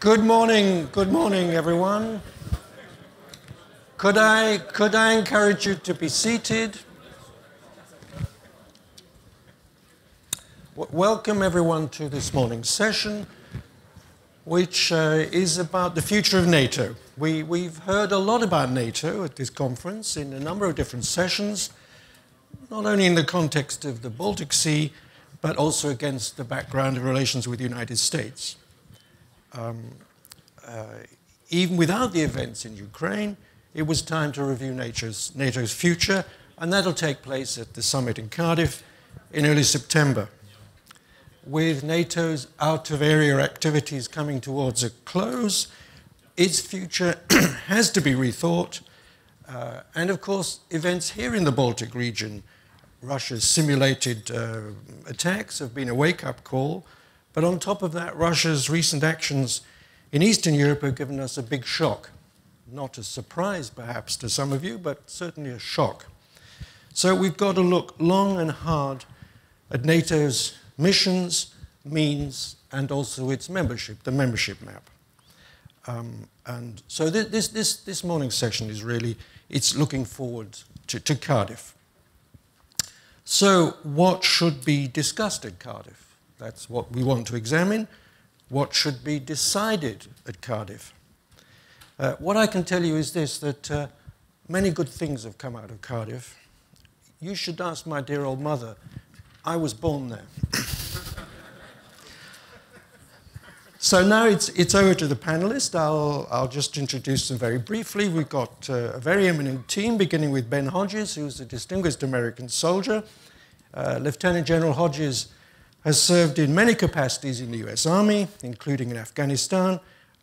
Good morning, everyone. Could I encourage you to be seated? Welcome everyone to this morning's session, which is about the future of NATO. We've heard a lot about NATO at this conference in a number of different sessions, not only in the context of the Baltic Sea, but also against the background of relations with the United States. Even without the events in Ukraine, it was time to review NATO's future, and that'll take place at the summit in Cardiff in early September. With NATO's out-of-area activities coming towards a close, its future has to be rethought. And of course, events here in the Baltic region, Russia's simulated attacks have been a wake-up call. But on top of that, Russia's recent actions in Eastern Europe have given us a big shock. Not a surprise, perhaps, to some of you, but certainly a shock. So we've got to look long and hard at NATO's missions, means, and also its membership, the membership map. And so this morning's session is really, it's looking forward to Cardiff. So what should be discussed at Cardiff? That's what we want to examine. What should be decided at Cardiff? What I can tell you is this, that many good things have come out of Cardiff. You should ask my dear old mother. I was born there. So now it's over to the panelists. I'll just introduce them very briefly. We've got a very eminent team, beginning with Ben Hodges, who's a distinguished American soldier. Lieutenant General Hodges has served in many capacities in the US Army, including in Afghanistan,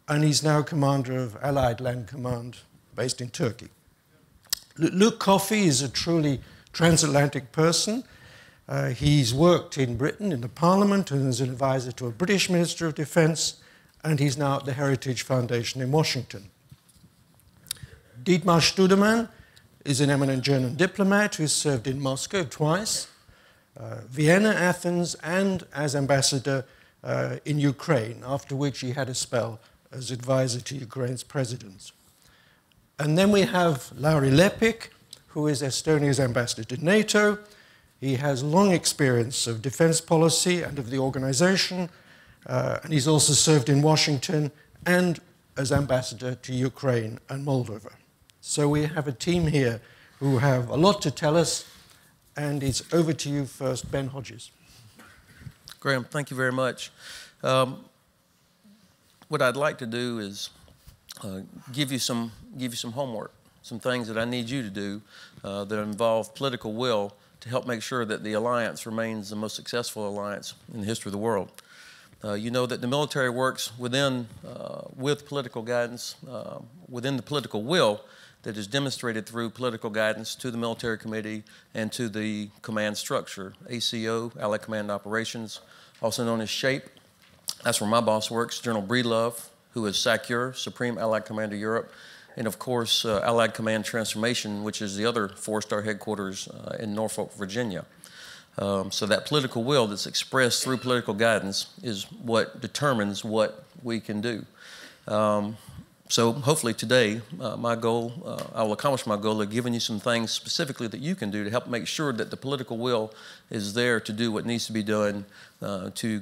and he's now commander of Allied Land Command based in Turkey. Luke Coffey is a truly transatlantic person. He's worked in Britain in the Parliament and as an advisor to a British Minister of Defense, and he's now at the Heritage Foundation in Washington. Dietmar Stüdemann is an eminent German diplomat who's served in Moscow twice, Vienna, Athens, and as ambassador in Ukraine, after which he had a spell as advisor to Ukraine's president. And then we have Lauri Lepik, who is Estonia's ambassador to NATO. He has long experience of defense policy and of the organization, and he's also served in Washington and as ambassador to Ukraine and Moldova. So we have a team here who have a lot to tell us, and it's over to you first, Ben Hodges. Graham, thank you very much. What I'd like to do is give you some homework, some things that I need you to do that involve political will to help make sure that the alliance remains the most successful alliance in the history of the world. You know that the military works with political guidance, within the political will that is demonstrated through political guidance to the military committee and to the command structure, ACO, Allied Command Operations, also known as SHAPE. That's where my boss works, General Breedlove, who is SACEUR, Supreme Allied Commander Europe, and of course, Allied Command Transformation, which is the other four-star headquarters in Norfolk, Virginia. So that political will that's expressed through political guidance is what determines what we can do. So hopefully today, my goal, I will accomplish my goal of giving you some things specifically that you can do to help make sure that the political will is there to do what needs to be done to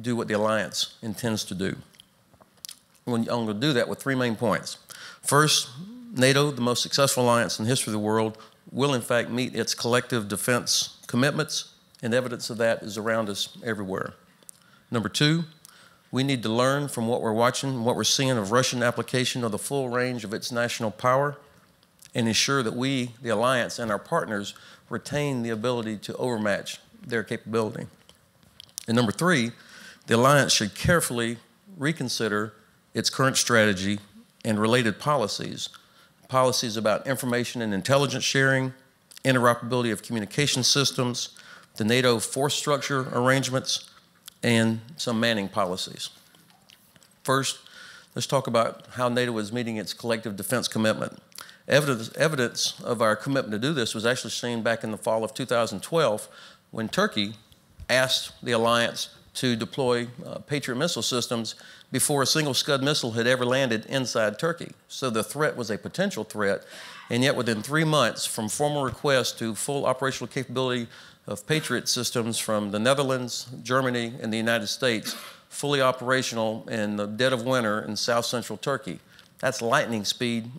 do what the alliance intends to do. I'm going to do that with three main points. First, NATO, the most successful alliance in the history of the world, will in fact meet its collective defense commitments, and evidence of that is around us everywhere. Number two, we need to learn from what we're watching and what we're seeing of Russian application of the full range of its national power and ensure that we, the alliance, and our partners retain the ability to overmatch their capability. And number three, the alliance should carefully reconsider its current strategy and related policies about information and intelligence sharing, interoperability of communication systems, the NATO force structure arrangements, and some manning policies. First, let's talk about how NATO is meeting its collective defense commitment. Evidence of our commitment to do this was actually seen back in the fall of 2012 when Turkey asked the alliance to deploy Patriot missile systems before a single Scud missile had ever landed inside Turkey. So the threat was a potential threat, and yet within 3 months, from formal request to full operational capability of Patriot systems from the Netherlands, Germany, and the United States, fully operational in the dead of winter in south-central Turkey. That's lightning speed.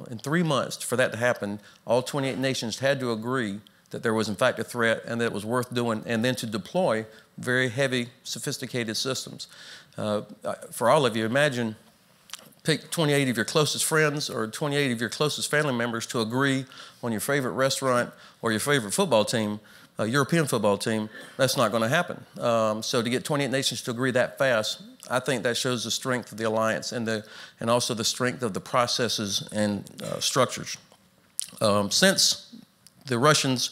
In 3 months, for that to happen, all 28 nations had to agree that there was in fact a threat and that it was worth doing, and then to deploy very heavy, sophisticated systems. For all of you, imagine pick 28 of your closest friends or 28 of your closest family members to agree on your favorite restaurant or your favorite football team, European football team. That's not going to happen. So to get 28 nations to agree that fast, I think that shows the strength of the alliance and also the strength of the processes and structures. Since the Russians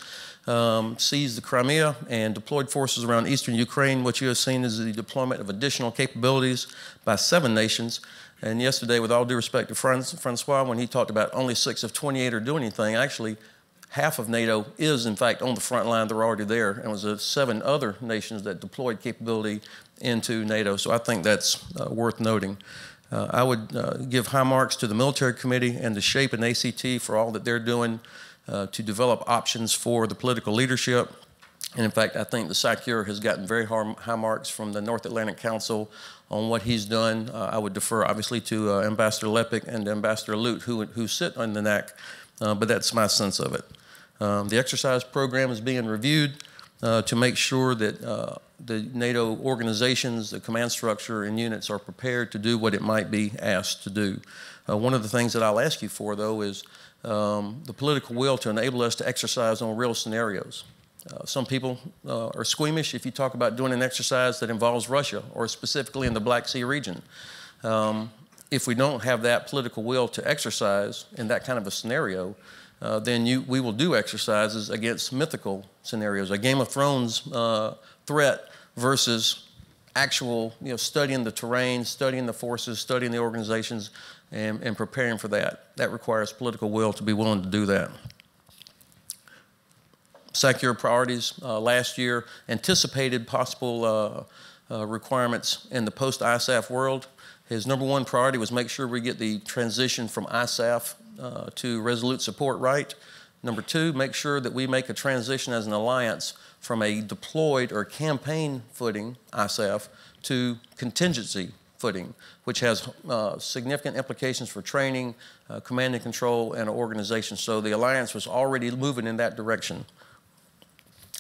seized the Crimea and deployed forces around eastern Ukraine, what you have seen is the deployment of additional capabilities by 7 nations. And yesterday, with all due respect to Francois, when he talked about only 6 of 28 are doing anything, actually half of NATO is in fact on the front line. They're already there, and it was 7 other nations that deployed capability into NATO. So I think that's worth noting. I would give high marks to the military committee and the SHAPE and ACT for all that they're doing to develop options for the political leadership. And in fact, I think the SACEUR has gotten very high marks from the North Atlantic Council on what he's done. I would defer obviously to Ambassador Lepik and Ambassador Lute, who sit on the NAC, but that's my sense of it. The exercise program is being reviewed to make sure that the NATO organizations, the command structure and units are prepared to do what it might be asked to do. One of the things that I'll ask you for, though, is the political will to enable us to exercise on real scenarios. Some people are squeamish if you talk about doing an exercise that involves Russia, or specifically in the Black Sea region. If we don't have that political will to exercise in that kind of a scenario, then we will do exercises against mythical scenarios. A Game of Thrones threat versus actual, studying the terrain, studying the forces, studying the organizations, and preparing for that. That requires political will to be willing to do that. SACEUR priorities last year anticipated possible requirements in the post-ISAF world. His #1 priority was make sure we get the transition from ISAF to resolute support right. #2, make sure that we make a transition as an alliance from a deployed or campaign footing, ISAF, to contingency footing, which has significant implications for training, command and control, and organization. So the alliance was already moving in that direction.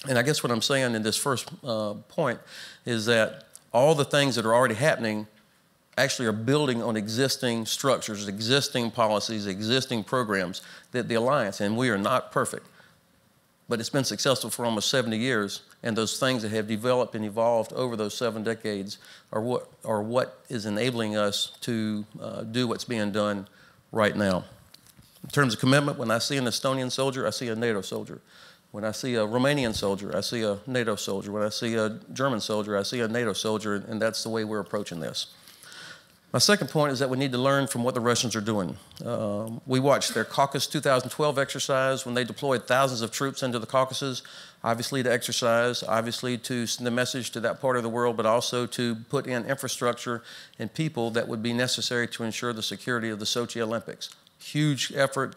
And I guess what I'm saying in this first point is that all the things that are already happening actually are building on existing structures, existing policies, existing programs that the alliance, and we are not perfect, but it's been successful for almost 70 years, and those things that have developed and evolved over those 7 decades are what is enabling us to do what's being done right now. In terms of commitment, when I see an Estonian soldier, I see a NATO soldier. When I see a Romanian soldier, I see a NATO soldier. When I see a German soldier, I see a NATO soldier, and that's the way we're approaching this. My second point is that we need to learn from what the Russians are doing. We watched their Caucasus 2012 exercise when they deployed thousands of troops into the Caucasus, obviously to exercise, obviously to send a message to that part of the world, but also to put in infrastructure and people that would be necessary to ensure the security of the Sochi Olympics. Huge effort,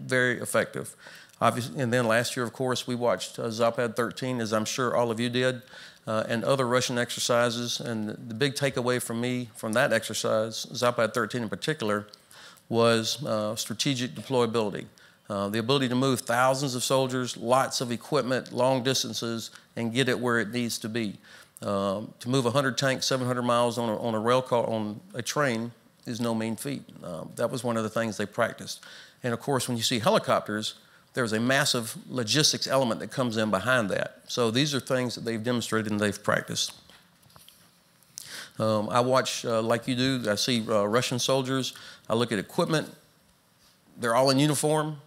very effective. Obviously, and then last year, of course, we watched Zapad 13, as I'm sure all of you did, and other Russian exercises. And the big takeaway from me from that exercise, Zapad 13 in particular, was strategic deployability. The ability to move thousands of soldiers, lots of equipment, long distances, and get it where it needs to be. To move 100 tanks, 700 miles on a rail car, on a train, is no mean feat. That was one of the things they practiced. And of course, when you see helicopters, there's a massive logistics element that comes in behind that. So these are things that they've demonstrated and they've practiced. I watch, like you do, I see Russian soldiers. I look at equipment. They're all in uniform.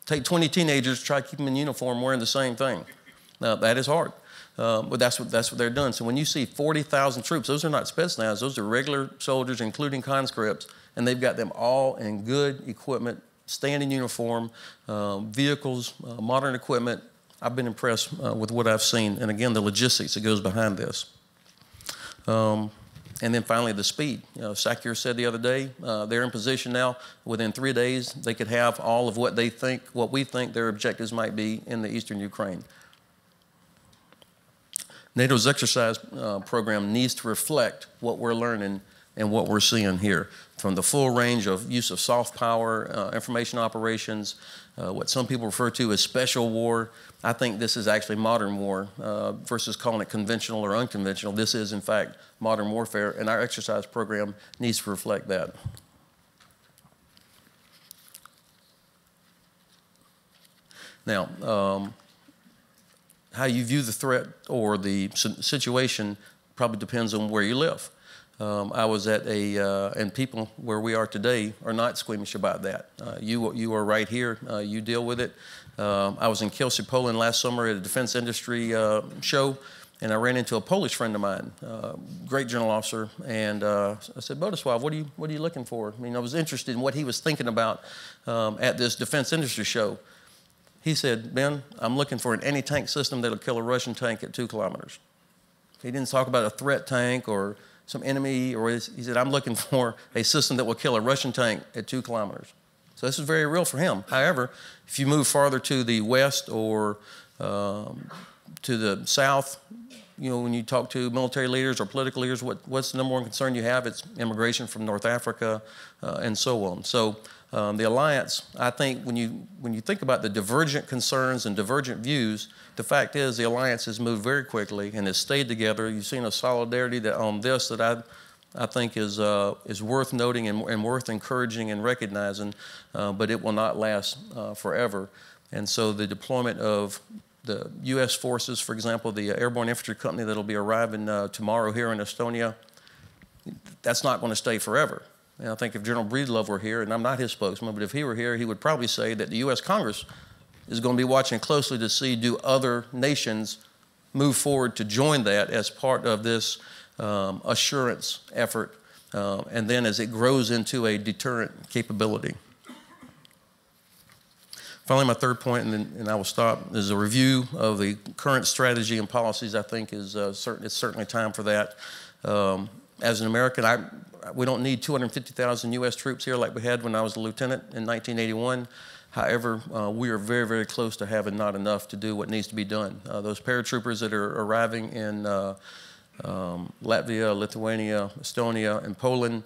Take 20 teenagers, try to keep them in uniform wearing the same thing. Now, that is hard, but that's what they're doing. So when you see 40,000 troops, those are not Spetsnaz, those are regular soldiers, including conscripts, and they've got them all in good equipment, standing uniform, vehicles, modern equipment, I've been impressed with what I've seen, and again, the logistics that goes behind this. And then finally, the speed. Sakir said the other day, they're in position now. Within 3 days, they could have all of what we think their objectives might be in the eastern Ukraine. NATO's exercise program needs to reflect what we're learning and what we're seeing here, from the full range of use of soft power, information operations, what some people refer to as special war. I think this is actually modern war versus calling it conventional or unconventional. This is, in fact, modern warfare, and our exercise program needs to reflect that. Now, how you view the threat or the situation probably depends on where you live. I was at and people where we are today are not squeamish about that. You are right here. You deal with it. I was in Kielce, Poland last summer at a defense industry show, and I ran into a Polish friend of mine, great general officer, and I said, Bodisław, what are you looking for? I mean, I was interested in what he was thinking about at this defense industry show. He said, Ben, I'm looking for an anti-tank system that'll kill a Russian tank at 2 kilometers. He didn't talk about a threat tank or some enemy, or he said, I'm looking for a system that will kill a Russian tank at 2 kilometers. So this is very real for him. However, if you move farther to the west or to the south, when you talk to military leaders or political leaders, what's the number one concern you have? It's immigration from North Africa and so on. So the alliance, I think when you think about the divergent concerns and divergent views, the fact is the alliance has moved very quickly and has stayed together. You've seen a solidarity that on this that I think is worth noting and worth encouraging and recognizing, but it will not last forever. And so the deployment of the U.S. forces, for example, the airborne infantry company that will be arriving tomorrow here in Estonia, that's not going to stay forever. And I think if General Breedlove were here, and I'm not his spokesman, but if he were here, he would probably say that the U.S. Congress is going to be watching closely to see do other nations move forward to join that as part of this assurance effort, and then as it grows into a deterrent capability. Finally, my third point, and I will stop, is a review of the current strategy and policies. I think it's certainly time for that. As an American, we don't need 250,000 U.S. troops here like we had when I was a lieutenant in 1981. However, we are very, very close to having not enough to do what needs to be done. Those paratroopers that are arriving in Latvia, Lithuania, Estonia, and Poland,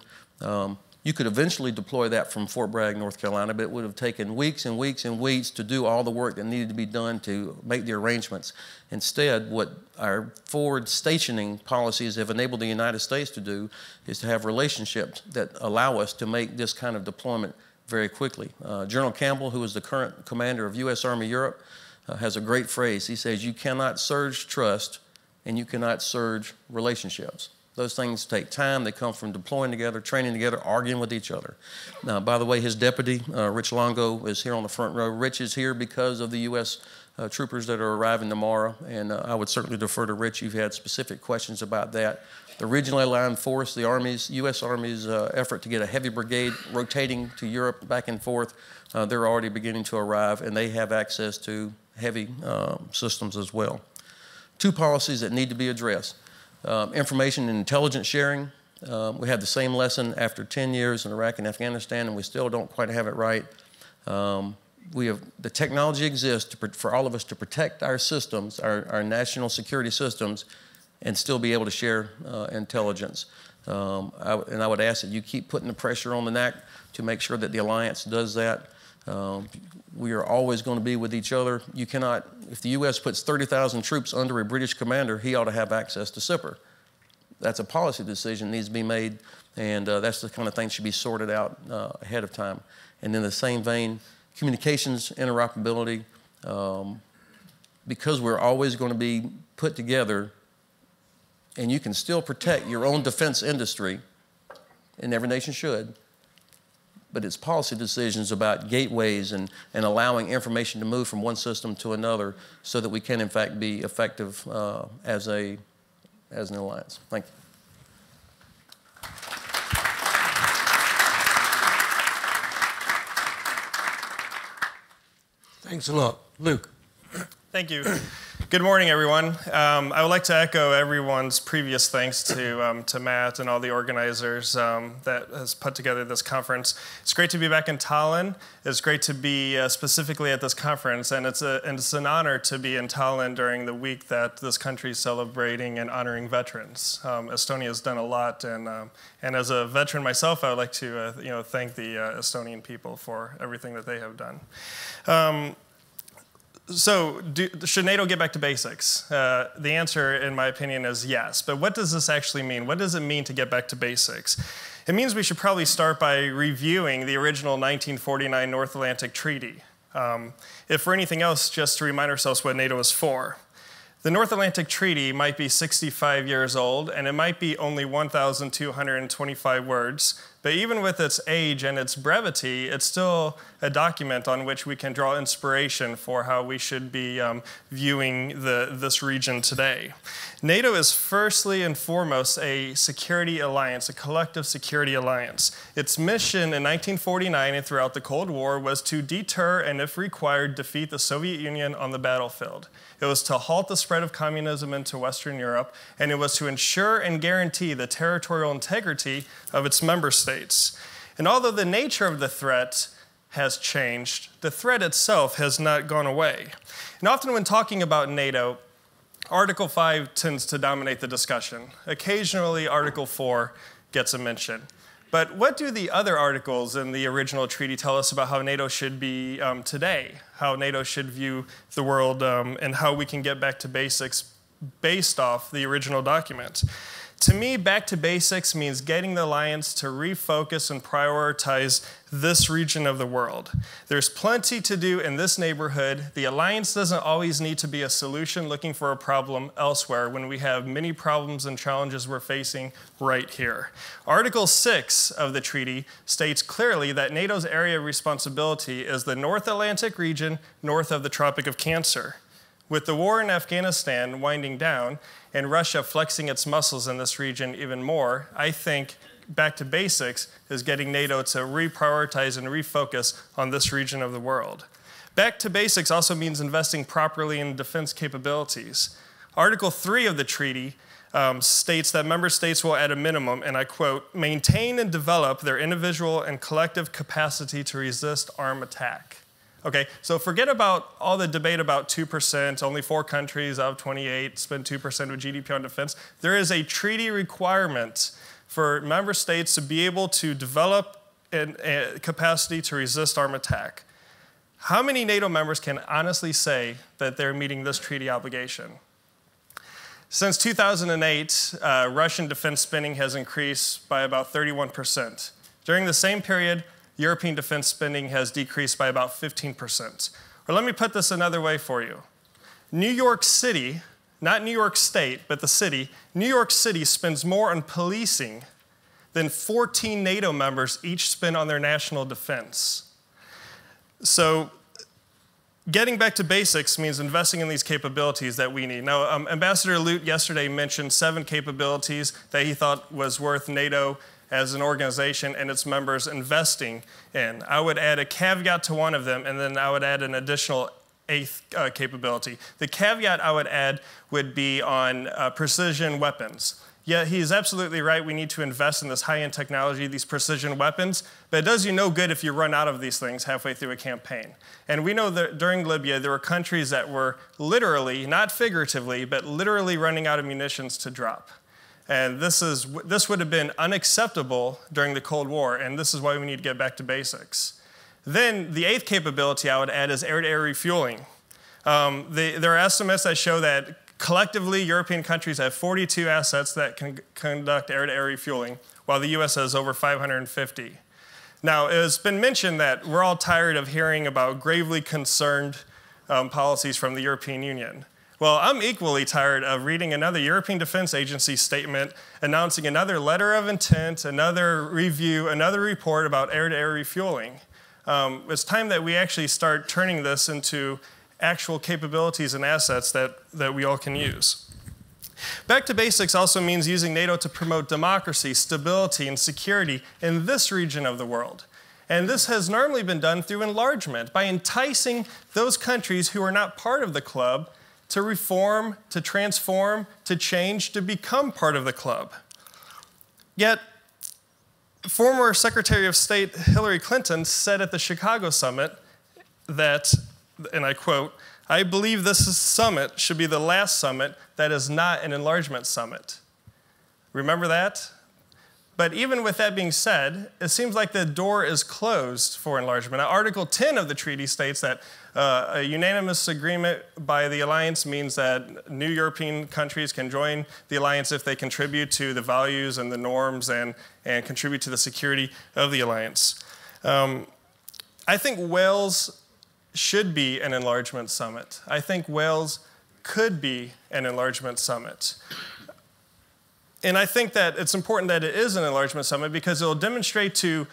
you could eventually deploy that from Fort Bragg, North Carolina, but it would have taken weeks and weeks and weeks to do all the work that needed to be done to make the arrangements. Instead, what our forward stationing policies have enabled the United States to do is to have relationships that allow us to make this kind of deployment very quickly. General Campbell, who is the current commander of U.S. Army Europe, has a great phrase. He says, you cannot surge trust and you cannot surge relationships. Those things take time. They come from deploying together, training together, arguing with each other. Now, by the way, his deputy, Rich Longo, is here on the front row. Rich is here because of the U.S. Troopers that are arriving tomorrow, and I would certainly defer to Rich. You've had specific questions about that. The regionally aligned force, the U.S. Army's effort to get a heavy brigade rotating to Europe back and forth, they're already beginning to arrive, and they have access to heavy systems as well. 2 policies that need to be addressed. Information and intelligence sharing. We had the same lesson after 10 years in Iraq and Afghanistan, and we still don't quite have it right. The technology exists for all of us to protect our systems, our national security systems, and still be able to share intelligence. And I would ask that you keep putting the pressure on the NAC to make sure that the alliance does that. We are always going to be with each other. You cannot, if the U.S. puts 30,000 troops under a British commander, he ought to have access to SIPR. That's a policy decision that needs to be made, and that's the kind of thing that should be sorted out ahead of time. And in the same vein, communications interoperability, because we're always going to be put together, and you can still protect your own defense industry, and every nation should, but it's policy decisions about gateways and allowing information to move from one system to another so that we can, in fact, be effective as an alliance. Thank you. Thanks a lot. Luke. Thank you. Good morning, everyone. I would like to echo everyone's previous thanks to Matt and all the organizers that has put together this conference. It's great to be back in Tallinn. It's great to be specifically at this conference, and it's an honor to be in Tallinn during the week that this country is celebrating and honoring veterans. Estonia has done a lot, and as a veteran myself, I would like to thank the Estonian people for everything that they have done. So, should NATO get back to basics? The answer, in my opinion, is yes. But what does this actually mean? What does it mean to get back to basics? It means we should probably start by reviewing the original 1949 North Atlantic Treaty. If for anything else, just to remind ourselves what NATO is for. The North Atlantic Treaty might be 65 years old, and it might be only 1,225 words, but even with its age and its brevity, it's still a document on which we can draw inspiration for how we should be viewing this region today. NATO is firstly and foremost a security alliance, a collective security alliance. Its mission in 1949 and throughout the Cold War was to deter and, if required, defeat the Soviet Union on the battlefield. It was to halt the spread of communism into Western Europe, and it was to ensure and guarantee the territorial integrity of its member states. And although the nature of the threat has changed, the threat itself has not gone away. And often when talking about NATO, Article 5 tends to dominate the discussion. Occasionally, Article 4 gets a mention. But what do the other articles in the original treaty tell us about how NATO should be today, how NATO should view the world, and how we can get back to basics based off the original document? To me, back to basics means getting the alliance to refocus and prioritize this region of the world. There's plenty to do in this neighborhood. The alliance doesn't always need to be a solution looking for a problem elsewhere when we have many problems and challenges we're facing right here. Article 6 of the treaty states clearly that NATO's area of responsibility is the North Atlantic region north of the Tropic of Cancer. With the war in Afghanistan winding down and Russia flexing its muscles in this region even more, I think back to basics is getting NATO to reprioritize and refocus on this region of the world. Back to basics also means investing properly in defense capabilities. Article 3 of the treaty states that member states will, at a minimum, and I quote, maintain and develop their individual and collective capacity to resist armed attack. Okay, so forget about all the debate about 2%, only 4 countries out of 28 spend 2% of GDP on defense. There is a treaty requirement for member states to be able to develop a capacity to resist armed attack. How many NATO members can honestly say that they're meeting this treaty obligation? Since 2008, Russian defense spending has increased by about 31%. During the same period, European defense spending has decreased by about 15%. Or let me put this another way for you. New York City, not New York State, but the city, New York City spends more on policing than 14 NATO members each spend on their national defense. So getting back to basics means investing in these capabilities that we need. Now, Ambassador Lute yesterday mentioned 7 capabilities that he thought was worth NATO as an organization and its members investing in. I would add a caveat to one of them, and then I would add an additional 8th capability. The caveat I would add would be on precision weapons. Yeah, he's absolutely right. We need to invest in this high-end technology, these precision weapons, but it does you no good if you run out of these things halfway through a campaign. And we know that during Libya, there were countries that were literally, not figuratively, but literally running out of munitions to drop. And this would have been unacceptable during the Cold War, and this is why we need to get back to basics. Then the 8th capability I would add is air-to-air refueling. There are estimates that show that collectively European countries have 42 assets that can conduct air-to-air refueling, while the US has over 550. Now, it's been mentioned that we're all tired of hearing about gravely concerned policies from the European Union. Well, I'm equally tired of reading another European Defense Agency statement announcing another letter of intent, another review, another report about air-to-air refueling. It's time that we actually start turning this into actual capabilities and assets that we all can use. Back to basics also means using NATO to promote democracy, stability, and security in this region of the world. And this has normally been done through enlargement, by enticing those countries who are not part of the club to reform, to transform, to change, to become part of the club. Yet, former Secretary of State Hillary Clinton said at the Chicago summit that, and I quote, "I believe this summit should be the last summit that is not an enlargement summit." Remember that? But even with that being said, it seems like the door is closed for enlargement. Now, Article 10 of the treaty states that a unanimous agreement by the alliance means that new European countries can join the alliance if they contribute to the values and the norms and contribute to the security of the alliance. I think Wales should be an enlargement summit. I think Wales could be an enlargement summit. And I think that it's important that it is an enlargement summit because it will demonstrate to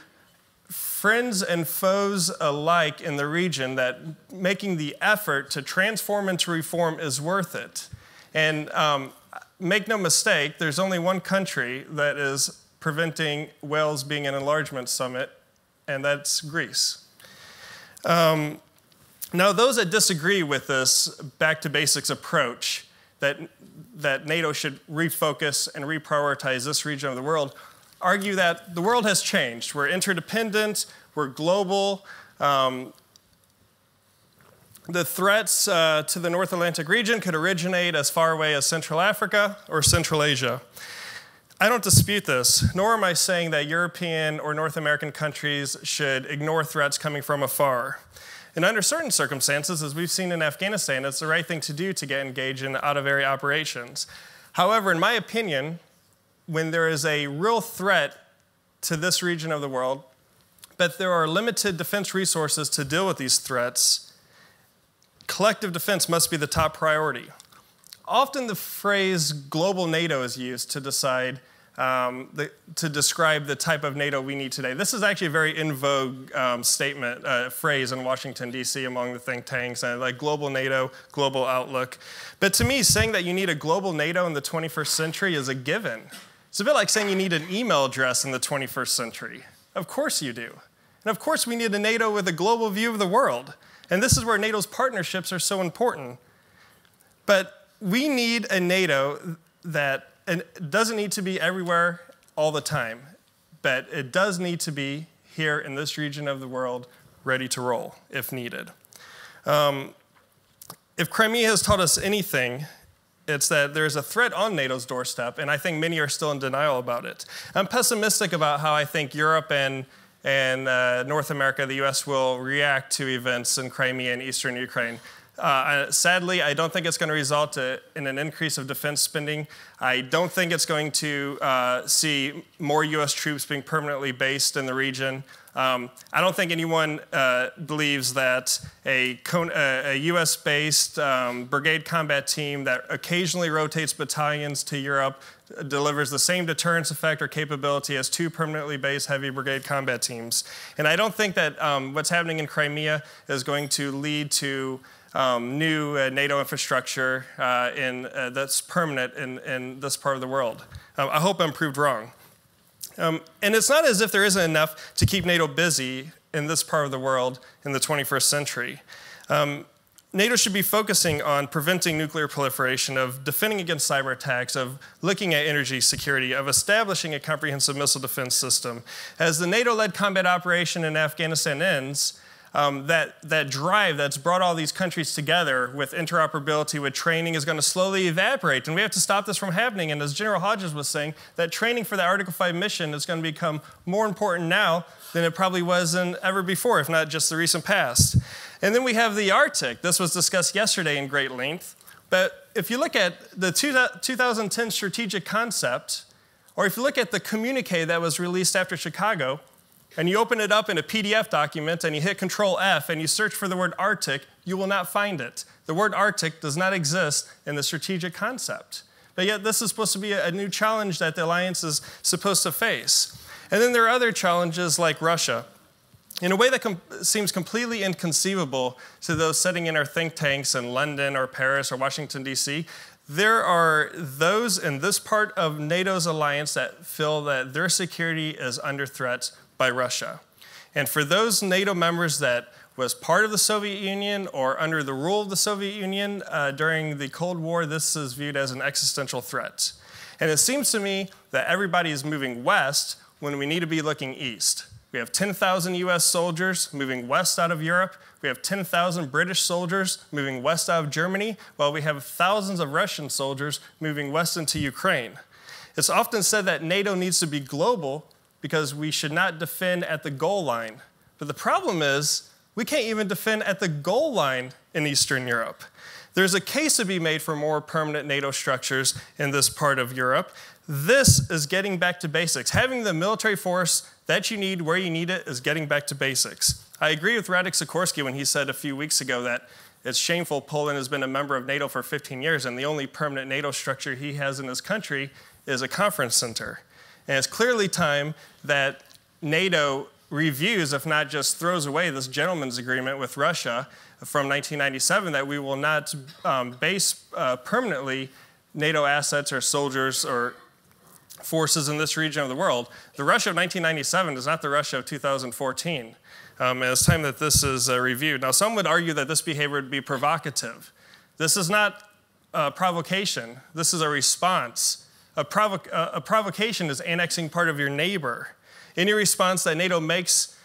friends and foes alike in the region that making the effort to transform and to reform is worth it. And make no mistake, there's only one country that is preventing Wales being an enlargement summit, and that's Greece. Now, those that disagree with this back-to-basics approach, that NATO should refocus and reprioritize this region of the world, argue that the world has changed. We're interdependent, we're global. The threats to the North Atlantic region could originate as far away as Central Africa or Central Asia. I don't dispute this, nor am I saying that European or North American countries should ignore threats coming from afar. And under certain circumstances, as we've seen in Afghanistan, it's the right thing to do to get engaged in out-of-area operations. However, in my opinion, when there is a real threat to this region of the world, but there are limited defense resources to deal with these threats, collective defense must be the top priority. Often the phrase global NATO is used to decide to describe the type of NATO we need today. This is actually a very in vogue phrase in Washington, D.C. among the think tanks, like global NATO, global outlook. But to me, saying that you need a global NATO in the 21st century is a given. It's a bit like saying you need an email address in the 21st century. Of course you do. And of course we need a NATO with a global view of the world. And this is where NATO's partnerships are so important. But we need a NATO that and it doesn't need to be everywhere all the time, but it does need to be here in this region of the world, ready to roll if needed. If Crimea has taught us anything, it's that there's a threat on NATO's doorstep, and I think many are still in denial about it. I'm pessimistic about how I think Europe and North America, the US, will react to events in Crimea and eastern Ukraine. Sadly, I don't think it's going to result in an increase of defense spending. I don't think it's going to see more U.S. troops being permanently based in the region. I don't think anyone believes that a U.S.-based brigade combat team that occasionally rotates battalions to Europe delivers the same deterrence effect or capability as two permanently based heavy brigade combat teams. And I don't think that what's happening in Crimea is going to lead to new NATO infrastructure that's permanent in this part of the world. I hope I'm proved wrong. And it's not as if there isn't enough to keep NATO busy in this part of the world in the 21st century. NATO should be focusing on preventing nuclear proliferation, of defending against cyber attacks, of looking at energy security, of establishing a comprehensive missile defense system. As the NATO-led combat operation in Afghanistan ends, that drive that's brought all these countries together with interoperability, with training, is going to slowly evaporate. And we have to stop this from happening. And as General Hodges was saying, that training for the Article 5 mission is going to become more important now than it probably was ever before, if not just the recent past. And then we have the Arctic. This was discussed yesterday in great length. But if you look at the 2010 strategic concept, or if you look at the communique that was released after Chicago, and you open it up in a PDF document and you hit Control F and you search for the word Arctic, you will not find it. The word Arctic does not exist in the strategic concept. But yet this is supposed to be a new challenge that the alliance is supposed to face. And then there are other challenges like Russia. In a way that seems completely inconceivable to those sitting in our think tanks in London or Paris or Washington, D.C., there are those in this part of NATO's alliance that feel that their security is under threat by Russia. And for those NATO members that was part of the Soviet Union or under the rule of the Soviet Union during the Cold War, this is viewed as an existential threat. And it seems to me that everybody is moving west when we need to be looking east. We have 10,000 US soldiers moving west out of Europe. We have 10,000 British soldiers moving west out of Germany, while we have thousands of Russian soldiers moving west into Ukraine. It's often said that NATO needs to be global because we should not defend at the goal line. But the problem is, we can't even defend at the goal line in Eastern Europe. There's a case to be made for more permanent NATO structures in this part of Europe. This is getting back to basics. Having the military force that you need where you need it is getting back to basics. I agree with Radek Sikorski when he said a few weeks ago that it's shameful Poland has been a member of NATO for 15 years and the only permanent NATO structure he has in his country is a conference center. And it's clearly time that NATO reviews, if not just throws away, this gentleman's agreement with Russia from 1997 that we will not base permanently NATO assets or soldiers or forces in this region of the world. The Russia of 1997 is not the Russia of 2014. And it's time that this is reviewed. Now, some would argue that this behavior would be provocative. This is not provocation. This is a response. A provocation is annexing part of your neighbor. Any response that NATO makes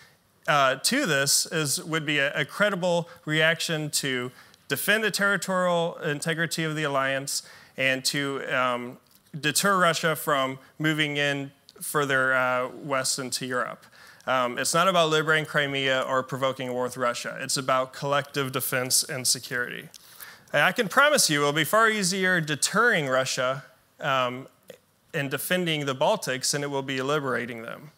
to this would be a credible reaction to defend the territorial integrity of the alliance and to deter Russia from moving in further west into Europe. It's not about liberating Crimea or provoking a war with Russia. It's about collective defense and security. And I can promise you it will be far easier deterring Russia and defending the Baltics than it will be liberating them.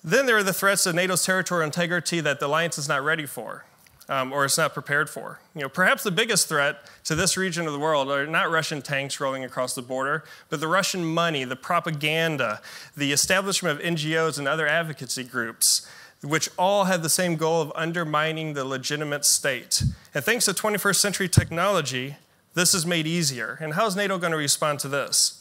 Then there are the threats of NATO's territorial integrity that the alliance is not ready for, or it's not prepared for. Perhaps the biggest threat to this region of the world are not Russian tanks rolling across the border, but the Russian money, the propaganda, the establishment of NGOs and other advocacy groups, which all have the same goal of undermining the legitimate state. And thanks to 21st century technology, this is made easier. And how is NATO going to respond to this?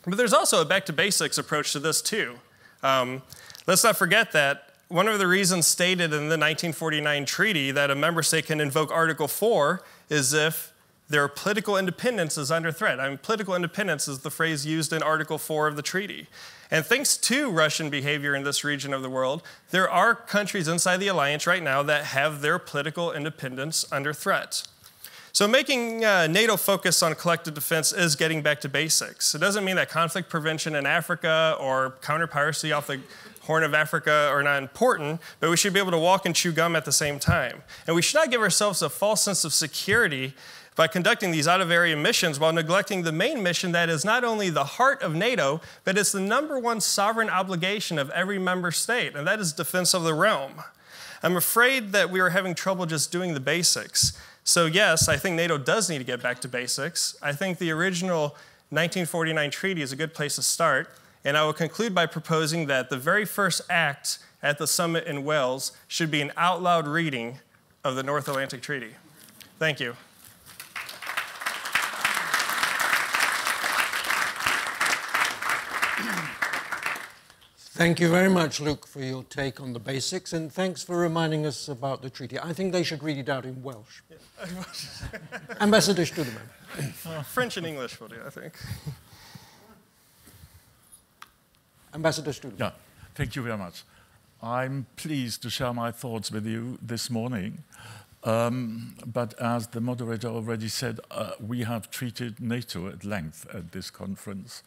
But there's also a back to basics approach to this too. Let's not forget that one of the reasons stated in the 1949 treaty that a member state can invoke Article 4 is if their political independence is under threat. Political independence is the phrase used in Article 4 of the treaty. And thanks to Russian behavior in this region of the world, there are countries inside the alliance right now that have their political independence under threat. So making NATO focus on collective defense is getting back to basics. It doesn't mean that conflict prevention in Africa or counter-piracy off the Horn of Africa are not important, but we should be able to walk and chew gum at the same time. And we should not give ourselves a false sense of security by conducting these out-of-area missions while neglecting the main mission that is not only the heart of NATO, but it's the #1 sovereign obligation of every member state, and that is defense of the realm. I'm afraid that we are having trouble just doing the basics. So yes, I think NATO does need to get back to basics. I think the original 1949 treaty is a good place to start. And I will conclude by proposing that the very first act at the summit in Wales should be an out loud reading of the North Atlantic Treaty. Thank you. Thank you very much, Luke, for your take on the basics, and thanks for reminding us about the treaty. I think they should read it out in Welsh. Ambassador Stüdemann. French and English will do, I think. Ambassador Stüdemann. Yeah, thank you very much. I'm pleased to share my thoughts with you this morning. But as the moderator already said, we have treated NATO at length at this conference,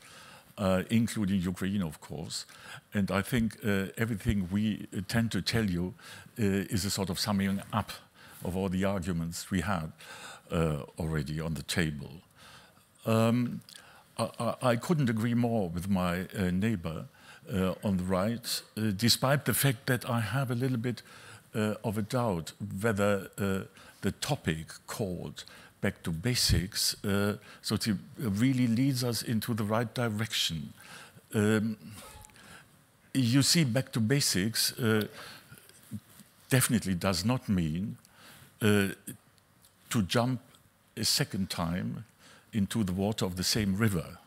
including Ukraine, of course. And I think everything we tend to tell you is a sort of summing up of all the arguments we had already on the table. I couldn't agree more with my neighbor on the right, despite the fact that I have a little bit of a doubt whether the topic called Back to Basics so it really leads us into the right direction. You see, Back to Basics definitely does not mean to jump a second time into the water of the same river.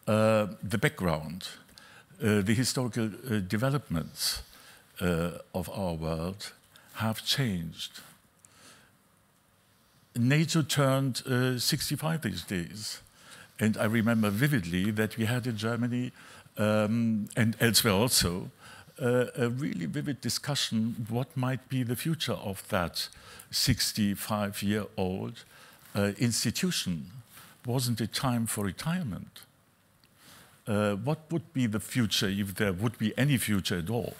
The background, the historical developments, of our world have changed. NATO turned 65 these days. And I remember vividly that we had in Germany and elsewhere also a really vivid discussion what might be the future of that 65-year-old institution. Wasn't it time for retirement? What would be the future if there would be any future at all?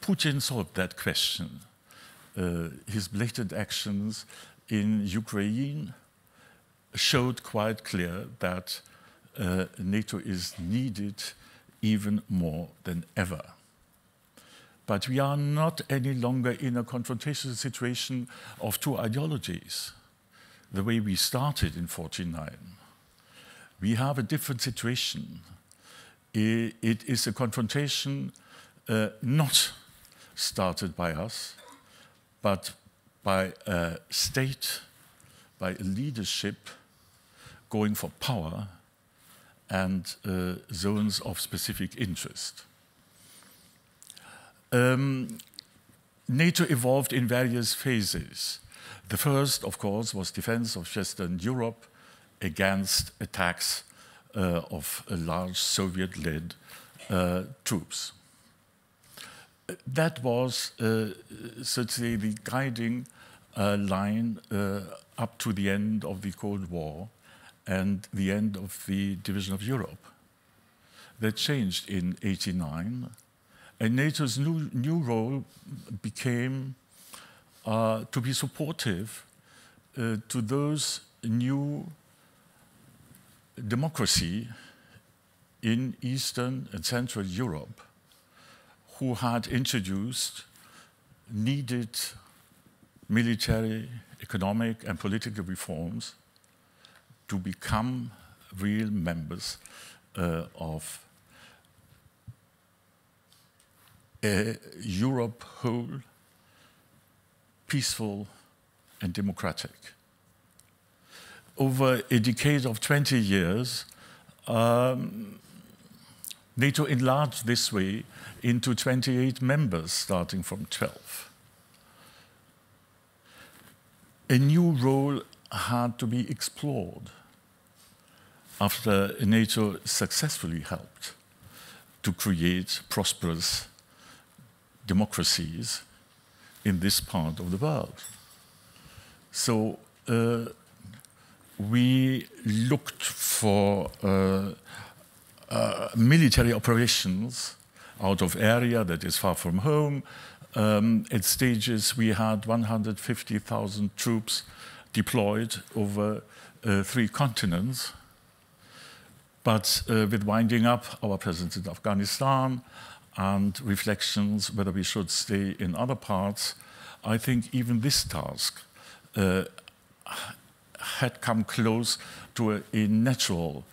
Putin solved that question. His blatant actions in Ukraine showed quite clear that NATO is needed even more than ever. But we are not any longer in a confrontation situation of two ideologies, the way we started in 1949. We have a different situation. It is a confrontation not started by us, but by a state, by a leadership going for power and zones of specific interest. NATO evolved in various phases. The first, of course, was defense of Western Europe against attacks of large Soviet-led troops. That was, so to say, the guiding line up to the end of the Cold War and the end of the division of Europe. That changed in 1989, and NATO's new role became to be supportive to those new democracy in Eastern and Central Europe who had introduced needed military, economic, and political reforms to become real members of a Europe whole, peaceful and democratic. Over a decade of 20 years, NATO enlarged this way into 28 members, starting from 12. A new role had to be explored after NATO successfully helped to create prosperous democracies in this part of the world. So we looked for military operations out of area that is far from home. At stages we had 150,000 troops deployed over 3 continents. But with winding up our presence in Afghanistan and reflections whether we should stay in other parts, I think even this task had come close to a natural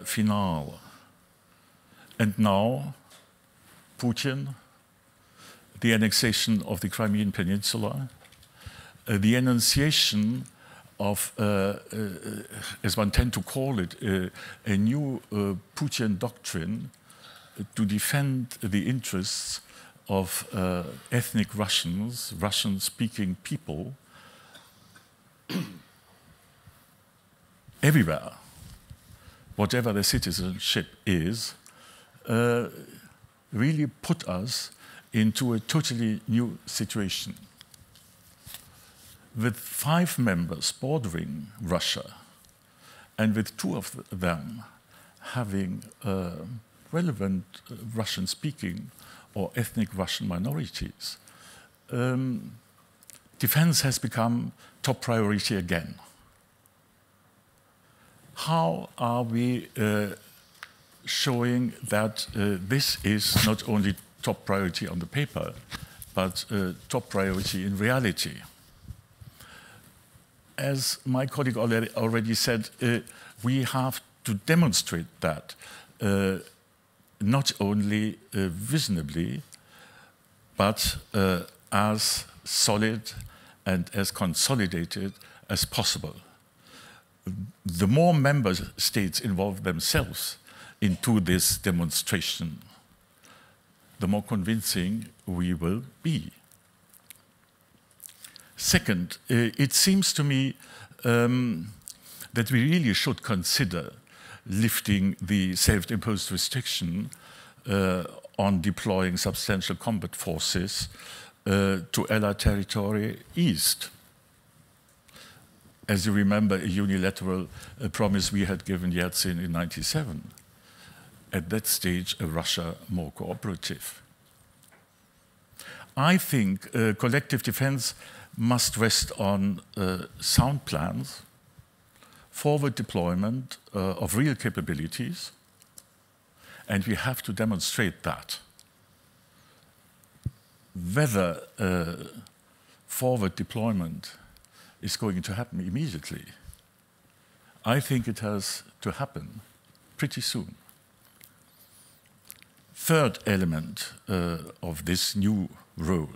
finale. And now, Putin, the annexation of the Crimean Peninsula, the enunciation of, as one tends to call it, a new Putin doctrine to defend the interests of ethnic Russians, Russian-speaking people, everywhere, whatever their citizenship is, really put us into a totally new situation. With 5 members bordering Russia, and with 2 of them having relevant Russian-speaking or ethnic Russian minorities, defense has become top priority again. How are we showing that this is not only top priority on the paper, but top priority in reality? As my colleague already said, we have to demonstrate that not only visibly, but as solid and as consolidated as possible. The more member states involve themselves into this demonstration, the more convincing we will be. Second, it seems to me that we really should consider lifting the self-imposed restriction on deploying substantial combat forces to Allied territory east. As you remember, a unilateral promise we had given Yeltsin in '97. At that stage, a Russia more cooperative. I think collective defense must rest on sound plans, forward deployment of real capabilities, and we have to demonstrate that. Whether forward deployment is going to happen immediately, I think it has to happen pretty soon. Third element of this new role,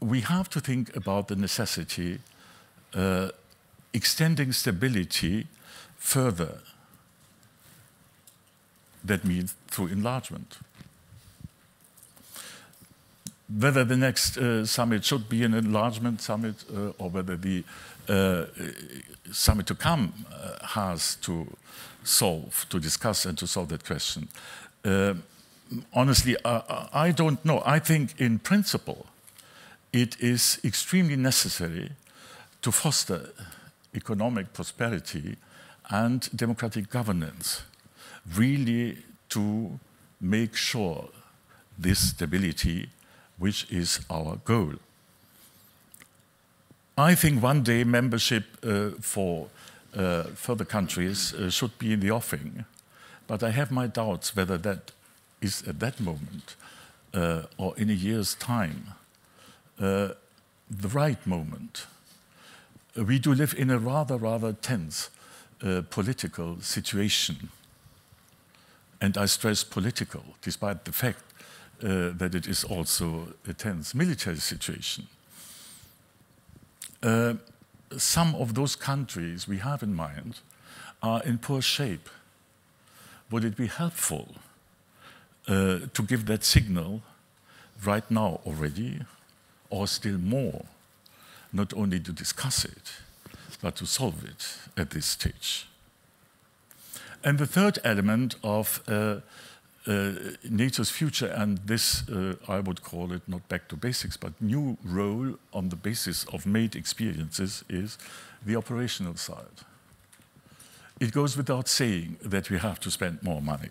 we have to think about the necessity extending stability further. That means through enlargement. Whether the next summit should be an enlargement summit or whether the summit to come has to discuss and to solve that question. Honestly, I don't know. I think in principle, it is extremely necessary to foster economic prosperity and democratic governance, really to make sure this stability, which is our goal. I think one day membership for further countries should be in the offing, but I have my doubts whether that is at that moment or in a year's time the right moment. We do live in a rather tense political situation. And I stress political, despite the fact that it is also a tense military situation. Some of those countries we have in mind are in poor shape. Would it be helpful to give that signal right now already, or still more, not only to discuss it, but to solve it at this stage? And the third element of NATO's future, and this I would call it not back to basics, but new role on the basis of made experiences, is the operational side. It goes without saying that we have to spend more money.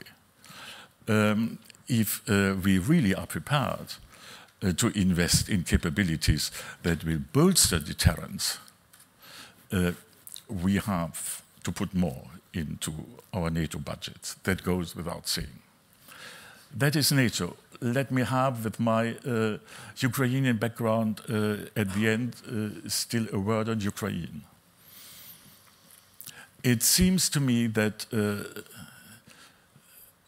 If we really are prepared to invest in capabilities that will bolster deterrence, we have to put more into our NATO budgets. That goes without saying. That is NATO. Let me have, with my Ukrainian background at the end, still a word on Ukraine. It seems to me that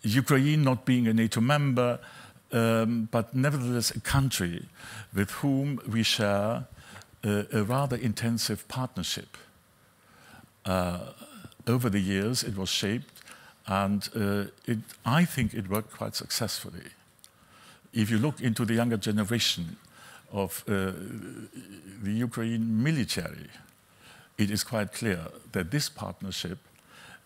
Ukraine, not being a NATO member, but nevertheless a country with whom we share a rather intensive partnership. Over the years, it was shaped, and I think it worked quite successfully. If you look into the younger generation of the Ukraine military, it is quite clear that this partnership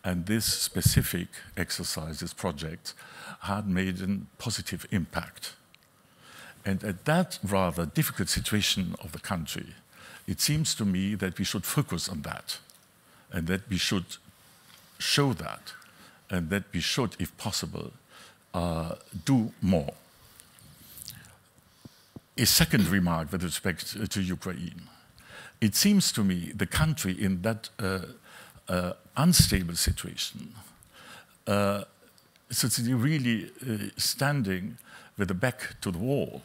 and this specific exercises, projects, had made a positive impact. And at that rather difficult situation of the country, it seems to me that we should focus on that, and that we should show that, and that we should, if possible, do more. A second remark with respect to Ukraine. It seems to me the country in that unstable situation, so it's really standing with the back to the wall,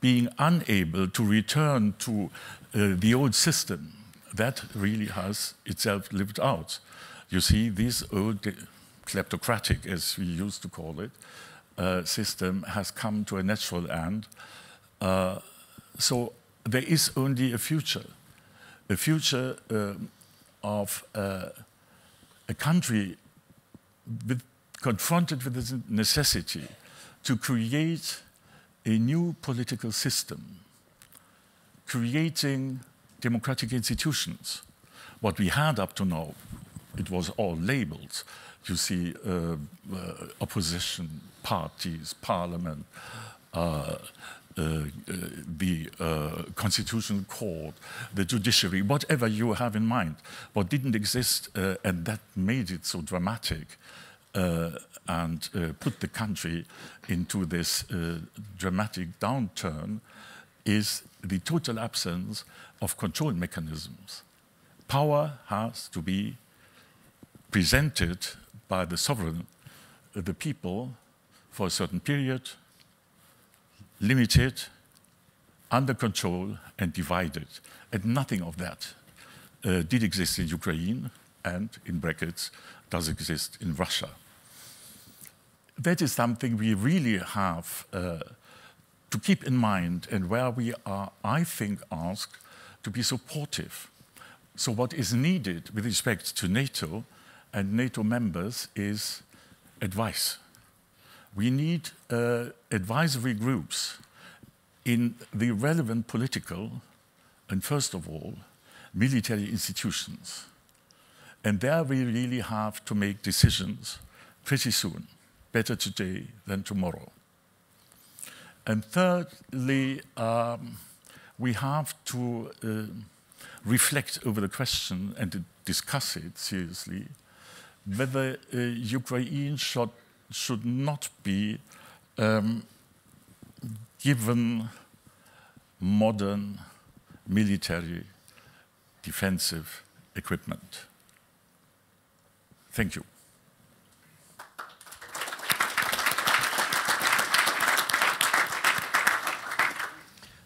being unable to return to the old system, that really has itself lived out. You see, this old kleptocratic, as we used to call it, system has come to a natural end. So there is only a future of a country confronted with the necessity to create a new political system, creating democratic institutions. What we had up to now, it was all labeled. You see opposition parties, parliament, the constitutional court, the judiciary, whatever you have in mind. What didn't exist, and that made it so dramatic and put the country into this dramatic downturn, is the total absence of control mechanisms. Power has to be presented by the sovereign, the people, for a certain period, limited, under control, and divided. And nothing of that did exist in Ukraine, and, in brackets, does exist in Russia. That is something we really have to keep in mind, and where we are, I think, asked to be supportive. So what is needed with respect to NATO and NATO members is advice. We need advisory groups in the relevant political and, first of all, military institutions. And there we really have to make decisions pretty soon, better today than tomorrow. And thirdly, we have to reflect over the question and to discuss it seriously, whether Ukraine should not be given modern military defensive equipment. Thank you.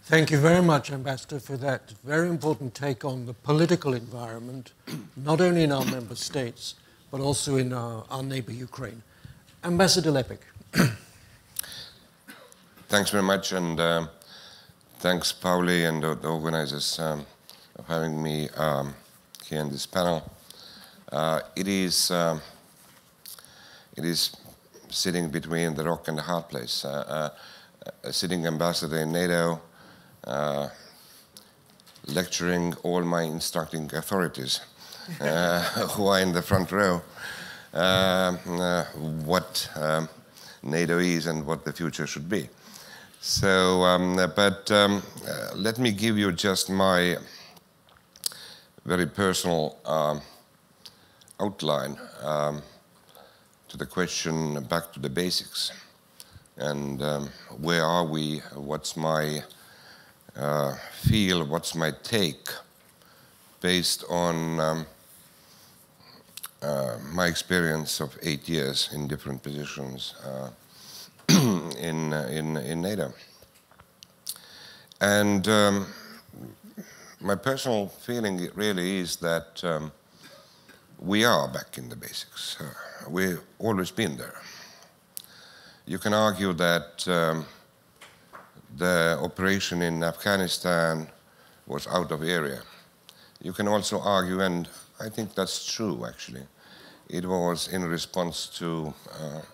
Thank you very much, Ambassador, for that very important take on the political environment, not only in our member states, but also in our neighbor Ukraine. Ambassador Lepik. Thanks very much, and thanks, Pauli, and the organizers of having me here in this panel. It is sitting between the rock and the hard place. A sitting ambassador in NATO, lecturing all my instructing authorities who are in the front row what NATO is and what the future should be. So, let me give you just my very personal outline to the question, back to the basics. And where are we? What's my feel? What's my take based on my experience of 8 years in different positions in NATO? And my personal feeling really is that we are back in the basics. We've always been there. You can argue that the operation in Afghanistan was out of area. You can also argue, and I think that's true actually, it was in response to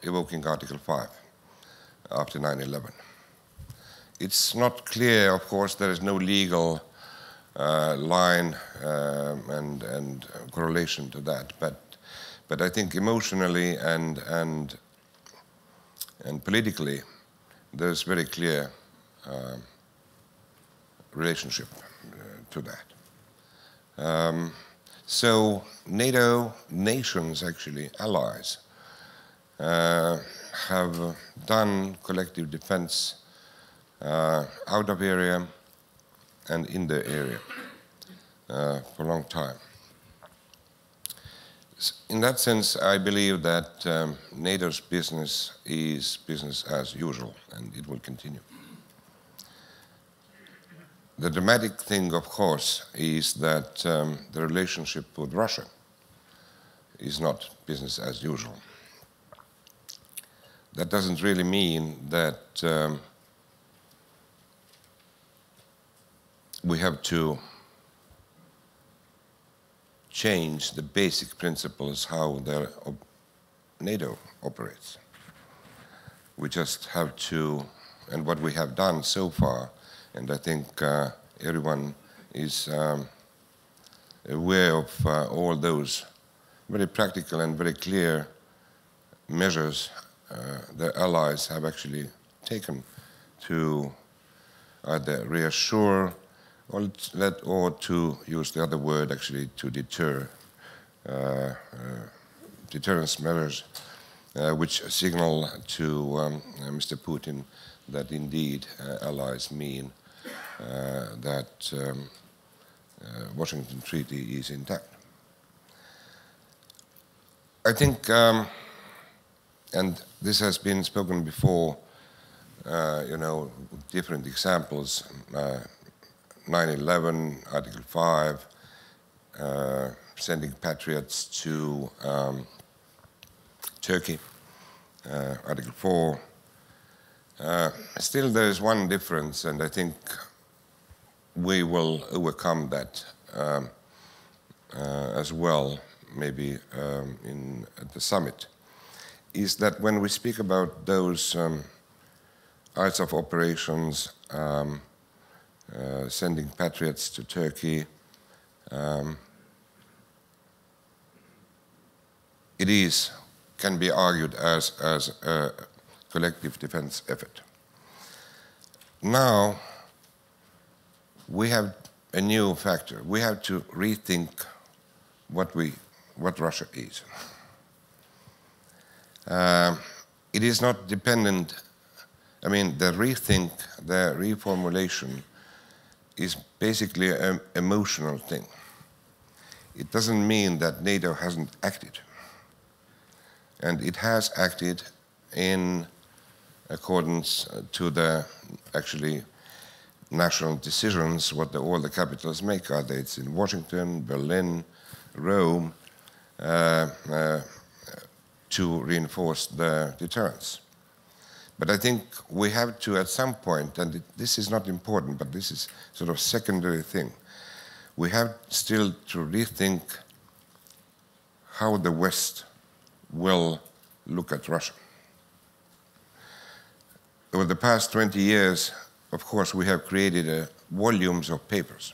evoking Article 5 after 9/11. It's not clear, of course, there is no legal line and correlation to that, but I think emotionally and politically, there's very clear relationship to that. So NATO nations, actually allies, have done collective defense out of area and in the area for a long time. In that sense, I believe that NATO's business is business as usual, and it will continue. The dramatic thing, of course, is that the relationship with Russia is not business as usual. That doesn't really mean that we have to change the basic principles how NATO operates. we just have to, and what we have done so far, and I think everyone is aware of all those very practical and very clear measures the allies have actually taken to either reassure or to use the other word, actually, to deter deterrence measures, which signal to Mr. Putin that indeed allies mean that Washington Treaty is intact. I think, and this has been spoken before, you know, different examples, 9/11, Article 5, sending patriots to Turkey, Article 4. Still there is one difference, and I think we will overcome that as well, maybe at the summit, is that when we speak about those arts of operations, sending patriots to Turkey, it can be argued as a collective defense effort. Now, we have a new factor. We have to rethink what Russia is. It is not dependent, I mean, the rethink, the reformulation is basically an emotional thing. It doesn't mean that NATO hasn't acted. And it has acted in accordance to the actually national decisions, what all the capitals make, either it's in Washington, Berlin, Rome, to reinforce the deterrence. But I think we have to, at some point, and this is not important, but this is sort of secondary thing, we have still to rethink how the West will look at Russia. Over the past 20 years, of course, we have created volumes of papers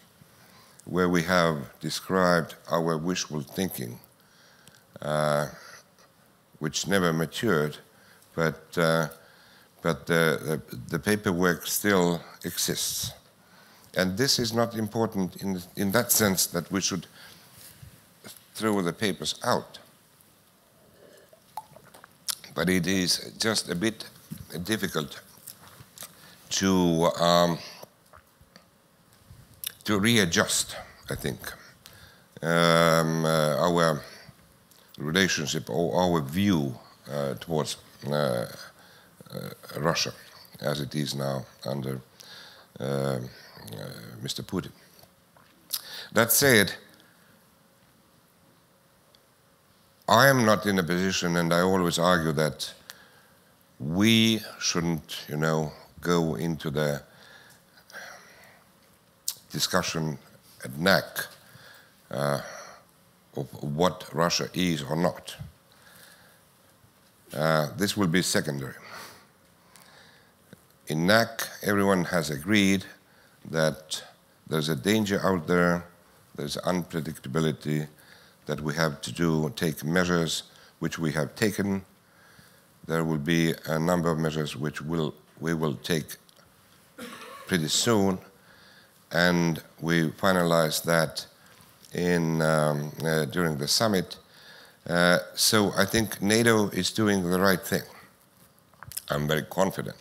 where we have described our wishful thinking, which never matured, but the paperwork still exists. And this is not important in that sense that we should throw the papers out. But it is just a bit difficult to readjust, I think, our relationship or our view towards Russia as it is now under Mr. Putin. That said, I am not in a position, and I always argue that we shouldn't, you know, go into the discussion at NAC of what Russia is or not. This will be secondary. In NAC, everyone has agreed that there's a danger out there, there's unpredictability, that we have to take measures which we have taken. There will be a number of measures which we will take pretty soon, and we finalize that during the summit. So I think NATO is doing the right thing. I'm very confident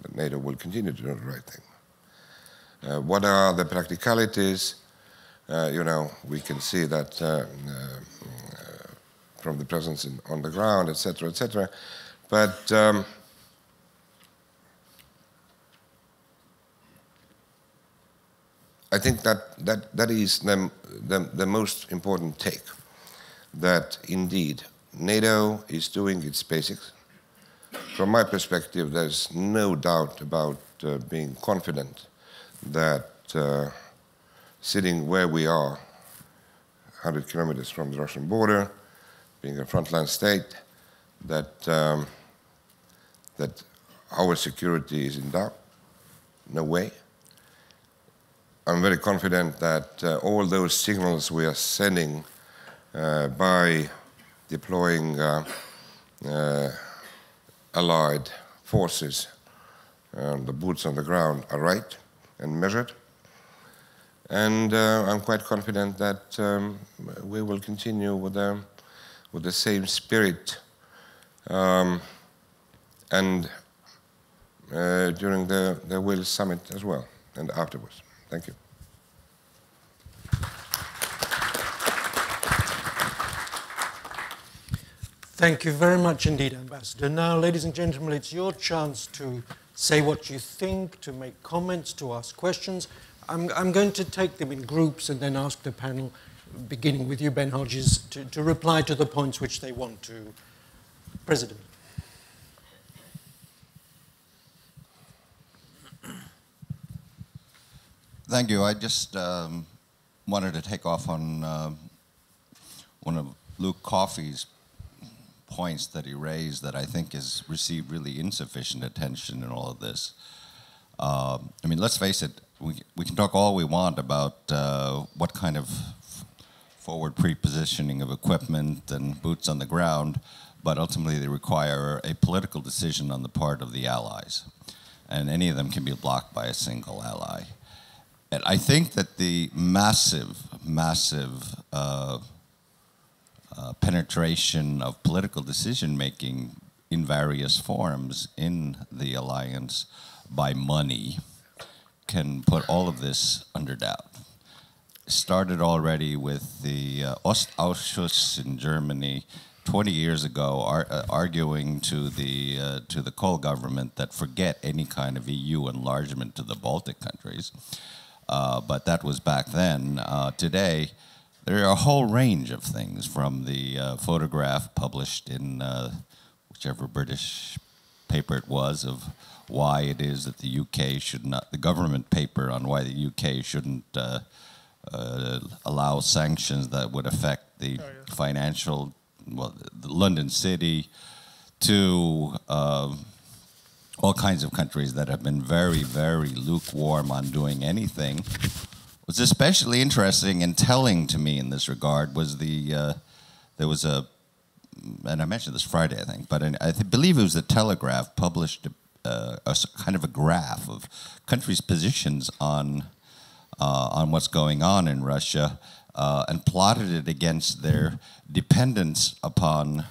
that NATO will continue to do the right thing. What are the practicalities? You know, we can see that from the presence on the ground, etc., etc. But I think that is the most important take, that indeed NATO is doing its basics. From my perspective, there's no doubt about being confident that sitting where we are, 100 kilometers from the Russian border, being a frontline state, that our security is in doubt. No way. I'm very confident that all those signals we are sending by deploying allied forces, the boots on the ground, are right and measured. And I'm quite confident that we will continue with the same spirit and during the Will Summit as well, and afterwards. Thank you. Thank you very much indeed, Ambassador. Now, ladies and gentlemen, it's your chance to say what you think, to make comments, to ask questions. I'm going to take them in groups and then ask the panel, beginning with you, Ben Hodges, to reply to the points which they want to. President. Thank you. I just wanted to take off on one of Luke Coffey's points that he raised that I think has received really insufficient attention in all of this. I mean, let's face it, we can talk all we want about what kind of forward pre-positioning of equipment and boots on the ground, but ultimately they require a political decision on the part of the allies. And any of them can be blocked by a single ally. And I think that the massive penetration of political decision-making in various forms in the alliance by money can put all of this under doubt. Started already with the Ostausschuss in Germany 20 years ago, arguing to the Kohl government that forget any kind of EU enlargement to the Baltic countries. But that was back then. Today, there are a whole range of things, from the photograph published in whichever British paper it was of why it is that the UK should not, the government paper on why the UK shouldn't allow sanctions that would affect the financial, well, the London City, to all kinds of countries that have been very, very lukewarm on doing anything. What's especially interesting and telling to me in this regard was there was a, and I mentioned this Friday, I think, but I believe it was the Telegraph published a kind of a graph of countries' positions on what's going on in Russia and plotted it against their dependence upon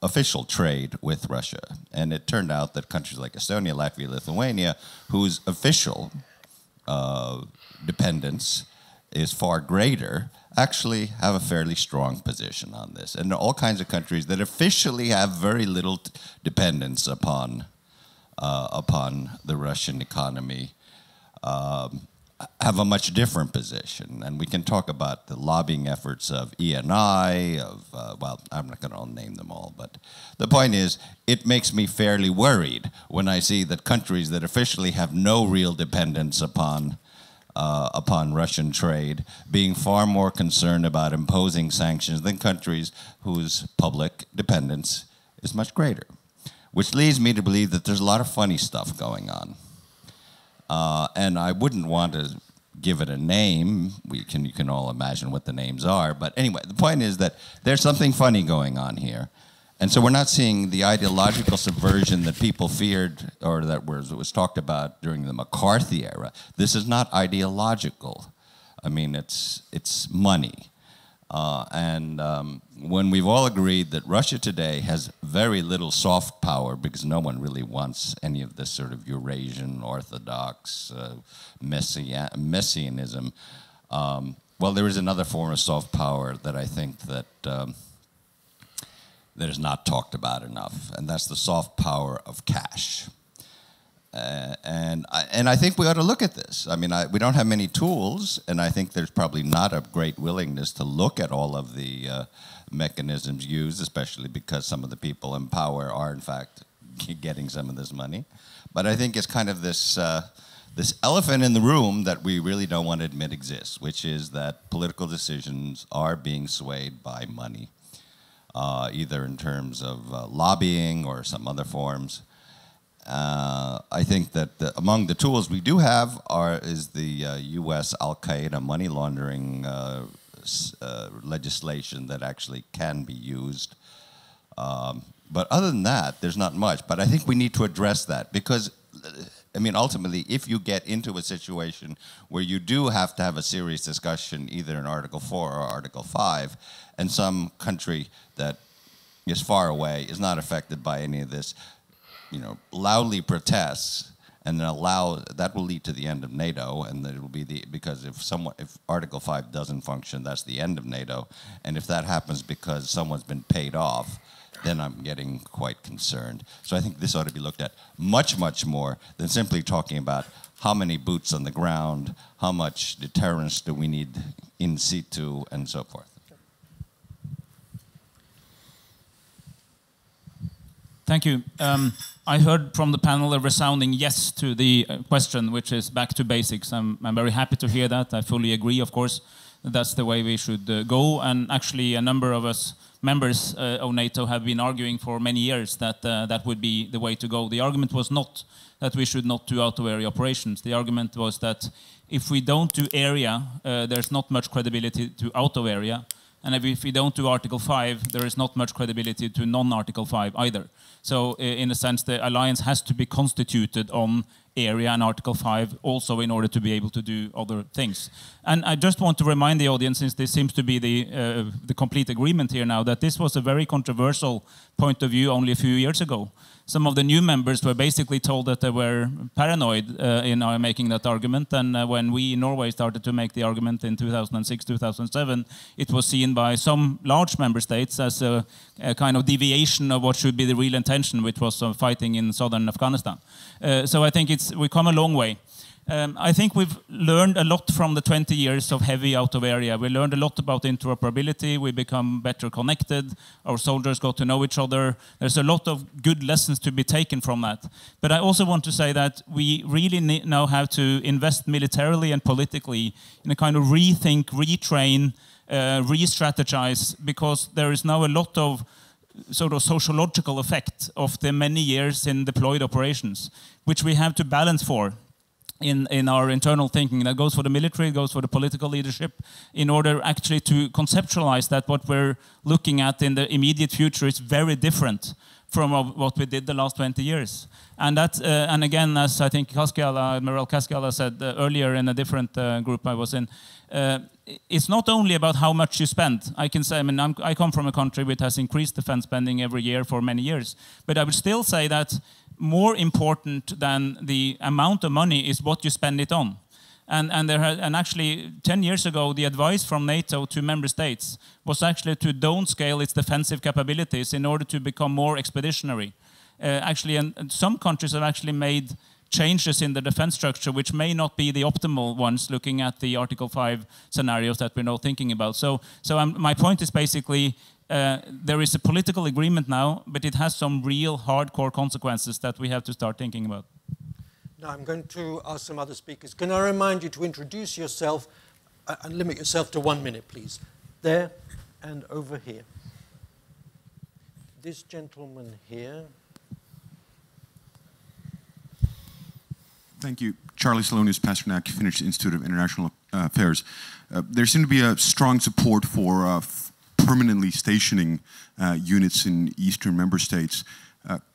official trade with Russia. And it turned out that countries like Estonia, Latvia, Lithuania, whose official dependence is far greater, actually have a fairly strong position on this. And all kinds of countries that officially have very little dependence upon the Russian economy have a much different position. And we can talk about the lobbying efforts of ENI, well, I'm not going to name them all, but the point is, it makes me fairly worried when I see that countries that officially have no real dependence upon Russian trade being far more concerned about imposing sanctions than countries whose public dependence is much greater. Which leads me to believe that there's a lot of funny stuff going on. And I wouldn't want to give it a name. You can all imagine what the names are. But anyway, the point is that there's something funny going on here. And so we're not seeing the ideological subversion that people feared, or that was talked about during the McCarthy era. This is not ideological. I mean, it's money. When we've all agreed that Russia today has very little soft power, because no one really wants any of this sort of Eurasian Orthodox Messianism, well, there is another form of soft power that I think that that is not talked about enough, and that's the soft power of cash. And I think we ought to look at this. I mean, we don't have many tools, and I think there's probably not a great willingness to look at all of the mechanisms used, especially because some of the people in power are, in fact, getting some of this money. But I think it's kind of this elephant in the room that we really don't want to admit exists, which is that political decisions are being swayed by money, either in terms of lobbying or some other forms. I think that among the tools we do have is the U.S. Al-Qaeda money laundering legislation that actually can be used. But other than that, there's not much. But I think we need to address that because, I mean, ultimately, if you get into a situation where you do have to have a serious discussion, either in Article 4 or Article 5, and some country that is far away is not affected by any of this, you know, loudly protests, and then that will lead to the end of NATO, and it will be because if Article 5 doesn't function, that's the end of NATO, and if that happens because someone's been paid off, then I'm getting quite concerned. So I think this ought to be looked at much, much more than simply talking about how many boots on the ground, how much deterrence do we need in situ, and so forth. Thank you. I heard from the panel a resounding yes to the question, which is back to basics. I'm very happy to hear that. I fully agree, of course. That's the way we should go. And actually, a number of us members of NATO have been arguing for many years that that would be the way to go. The argument was not that we should not do out-of-area operations. The argument was that if we don't do area, there's not much credibility to out-of-area. And if we don't do Article 5, there is not much credibility to non-Article 5 either. So in a sense, the alliance has to be constituted on area and Article 5 also in order to be able to do other things. And I just want to remind the audience, since this seems to be the complete agreement here now, that this was a very controversial point of view only a few years ago. Some of the new members were basically told that they were paranoid in making that argument, and when we in Norway started to make the argument in 2006, 2007, it was seen by some large member states as a kind of deviation of what should be the real intention, which was fighting in southern Afghanistan. So I think we've come a long way. I think we've learned a lot from the 20 years of heavy out of area. We learned a lot about interoperability. We become better connected. Our soldiers got to know each other. There's a lot of good lessons to be taken from that. But I also want to say that we really now have to invest militarily and politically in a kind of rethink, retrain, re-strategize, because there is now a lot of sort of sociological effect of the many years in deployed operations, which we have to balance for in our internal thinking. That goes for the military, it goes for the political leadership, in order actually to conceptualize that what we're looking at in the immediate future is very different from what we did the last 20 years. And that, and again, as I think Admiral Kaskiala said earlier in a different group I was in, it's not only about how much you spend. I can say, I mean, I come from a country which has increased defense spending every year for many years, but I would still say that more important than the amount of money is what you spend it on. And actually, 10 years ago, the advice from NATO to member states was actually to don't scale its defensive capabilities in order to become more expeditionary. Actually, and some countries have actually made changes in the defense structure which may not be the optimal ones, looking at the Article 5 scenarios that we're now thinking about. So my point is basically, there is a political agreement now, but it has some real hardcore consequences that we have to start thinking about. Now I'm going to ask some other speakers. Can I remind you to introduce yourself and limit yourself to 1 minute, please? There and over here. This gentleman here. Thank you. Charlie Salonius, Pasternak, Finnish Institute of International Affairs. There seems to be a strong support for permanently stationing units in Eastern member states.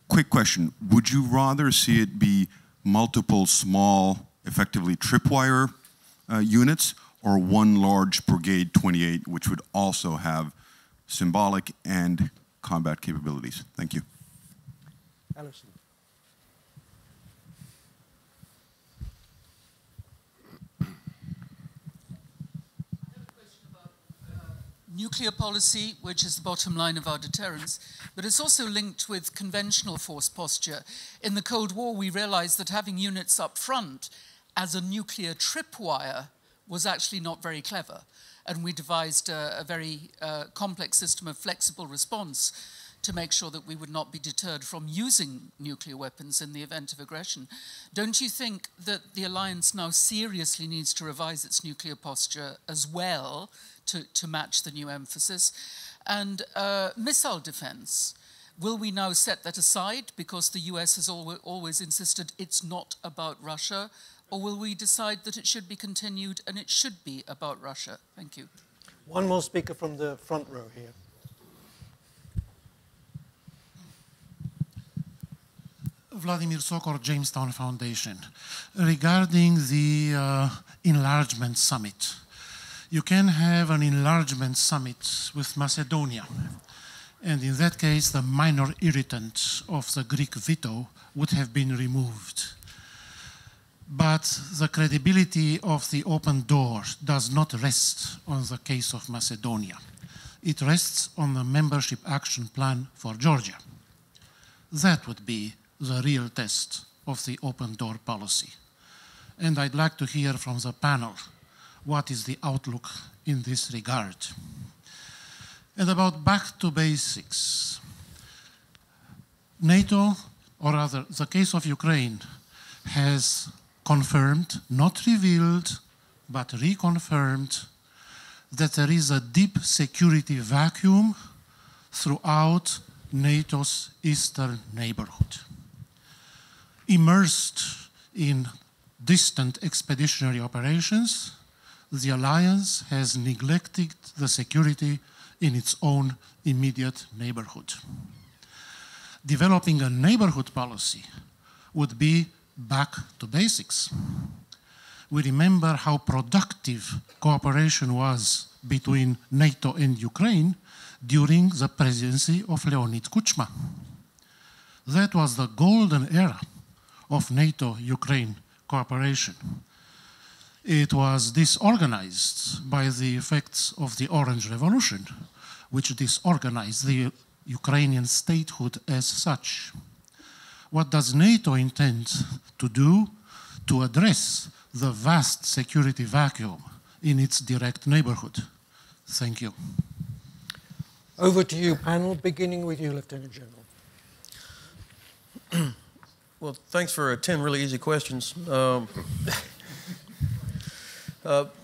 Quick question, would you rather see it be multiple small, effectively tripwire units, or one large Brigade 28, which would also have symbolic and combat capabilities? Thank you. Alison. Nuclear policy, which is the bottom line of our deterrence, but it's also linked with conventional force posture. In the Cold War, we realized that having units up front as a nuclear tripwire was actually not very clever. And we devised a very complex system of flexible response to make sure that we would not be deterred from using nuclear weapons in the event of aggression. Don't you think that the alliance now seriously needs to revise its nuclear posture as well to match the new emphasis? And missile defense. Will we now set that aside because the US has always insisted it's not about Russia? Or will we decide that it should be continued and it should be about Russia? Thank you. One more speaker from the front row here. Vladimir Sokor, Jamestown Foundation. Regarding the enlargement summit, you can have an enlargement summit with Macedonia. And in that case, the minor irritant of the Greek veto would have been removed. But the credibility of the open door does not rest on the case of Macedonia. It rests on the membership action plan for Georgia. That would be the real test of the open door policy. And I'd like to hear from the panel, what is the outlook in this regard? And about back to basics. NATO, or rather the case of Ukraine, has confirmed, not revealed, but reconfirmed that there is a deep security vacuum throughout NATO's eastern neighborhood. Immersed in distant expeditionary operations, the alliance has neglected the security in its own immediate neighborhood. Developing a neighborhood policy would be back to basics. We remember how productive cooperation was between NATO and Ukraine during the presidency of Leonid Kuchma. That was the golden era of NATO-Ukraine cooperation. It was disorganized by the effects of the Orange Revolution, which disorganized the Ukrainian statehood as such. What does NATO intend to do to address the vast security vacuum in its direct neighborhood? Thank you. Over to you, panel, beginning with you, Lieutenant General. Well, thanks for 10 really easy questions.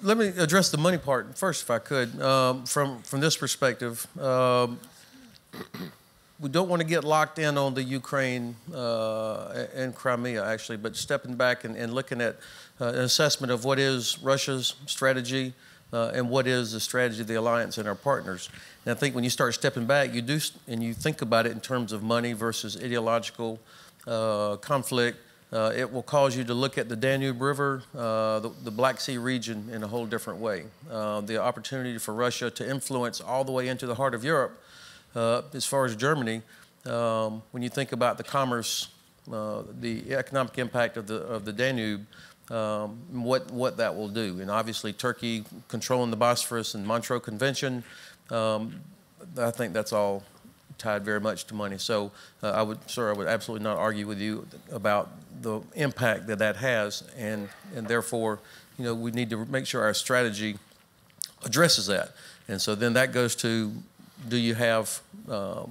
Let me address the money part first, if I could. From this perspective, we don't want to get locked in on the Ukraine and Crimea, actually, but stepping back and looking at an assessment of what is Russia's strategy and what is the strategy of the alliance and our partners. And I think when you start stepping back, you do, and you think about it in terms of money versus ideological conflict. It will cause you to look at the Danube River, the Black Sea region in a whole different way. The opportunity for Russia to influence all the way into the heart of Europe, as far as Germany, when you think about the commerce, the economic impact of the Danube, what that will do. And obviously Turkey controlling the Bosphorus and Montreux Convention, I think that's all tied very much to money. So I would absolutely not argue with you about the impact that has, and therefore, you know, we need to make sure our strategy addresses that. And so then that goes to, do you have a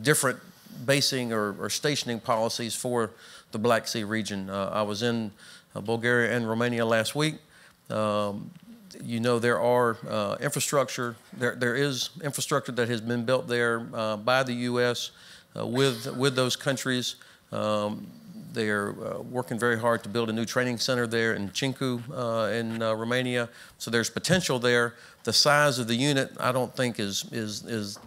different basing or stationing policies for the Black Sea region? I was in Bulgaria and Romania last week. You know, there are infrastructure. There is infrastructure that has been built there by the U.S. With those countries. They are working very hard to build a new training center there in Cincu in Romania. So there's potential there. The size of the unit, I don't think is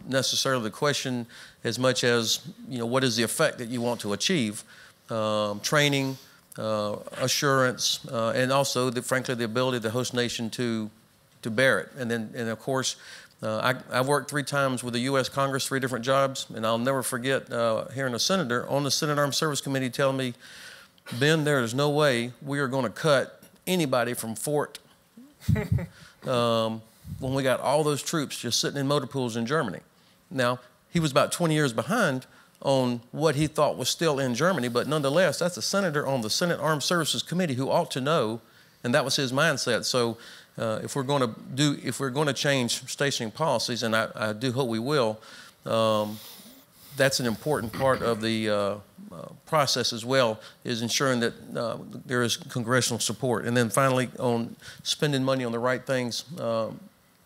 necessarily the question as much as, you know, what is the effect that you want to achieve? Training, assurance, and also, frankly, the ability of the host nation to bear it. And of course, I've worked 3 times with the U.S. Congress, 3 different jobs, and I'll never forget hearing a senator on the Senate Armed Service Committee tell me, Ben, there is no way we are going to cut anybody from Fort when we got all those troops just sitting in motor pools in Germany. Now, he was about 20 years behind on what he thought was still in Germany, but nonetheless, that's a senator on the Senate Armed Services Committee who ought to know, and that was his mindset. So if we're going to change stationing policies, and I do hope we will, that's an important part of the process as well, is ensuring that there is congressional support. And then finally, on spending money on the right things,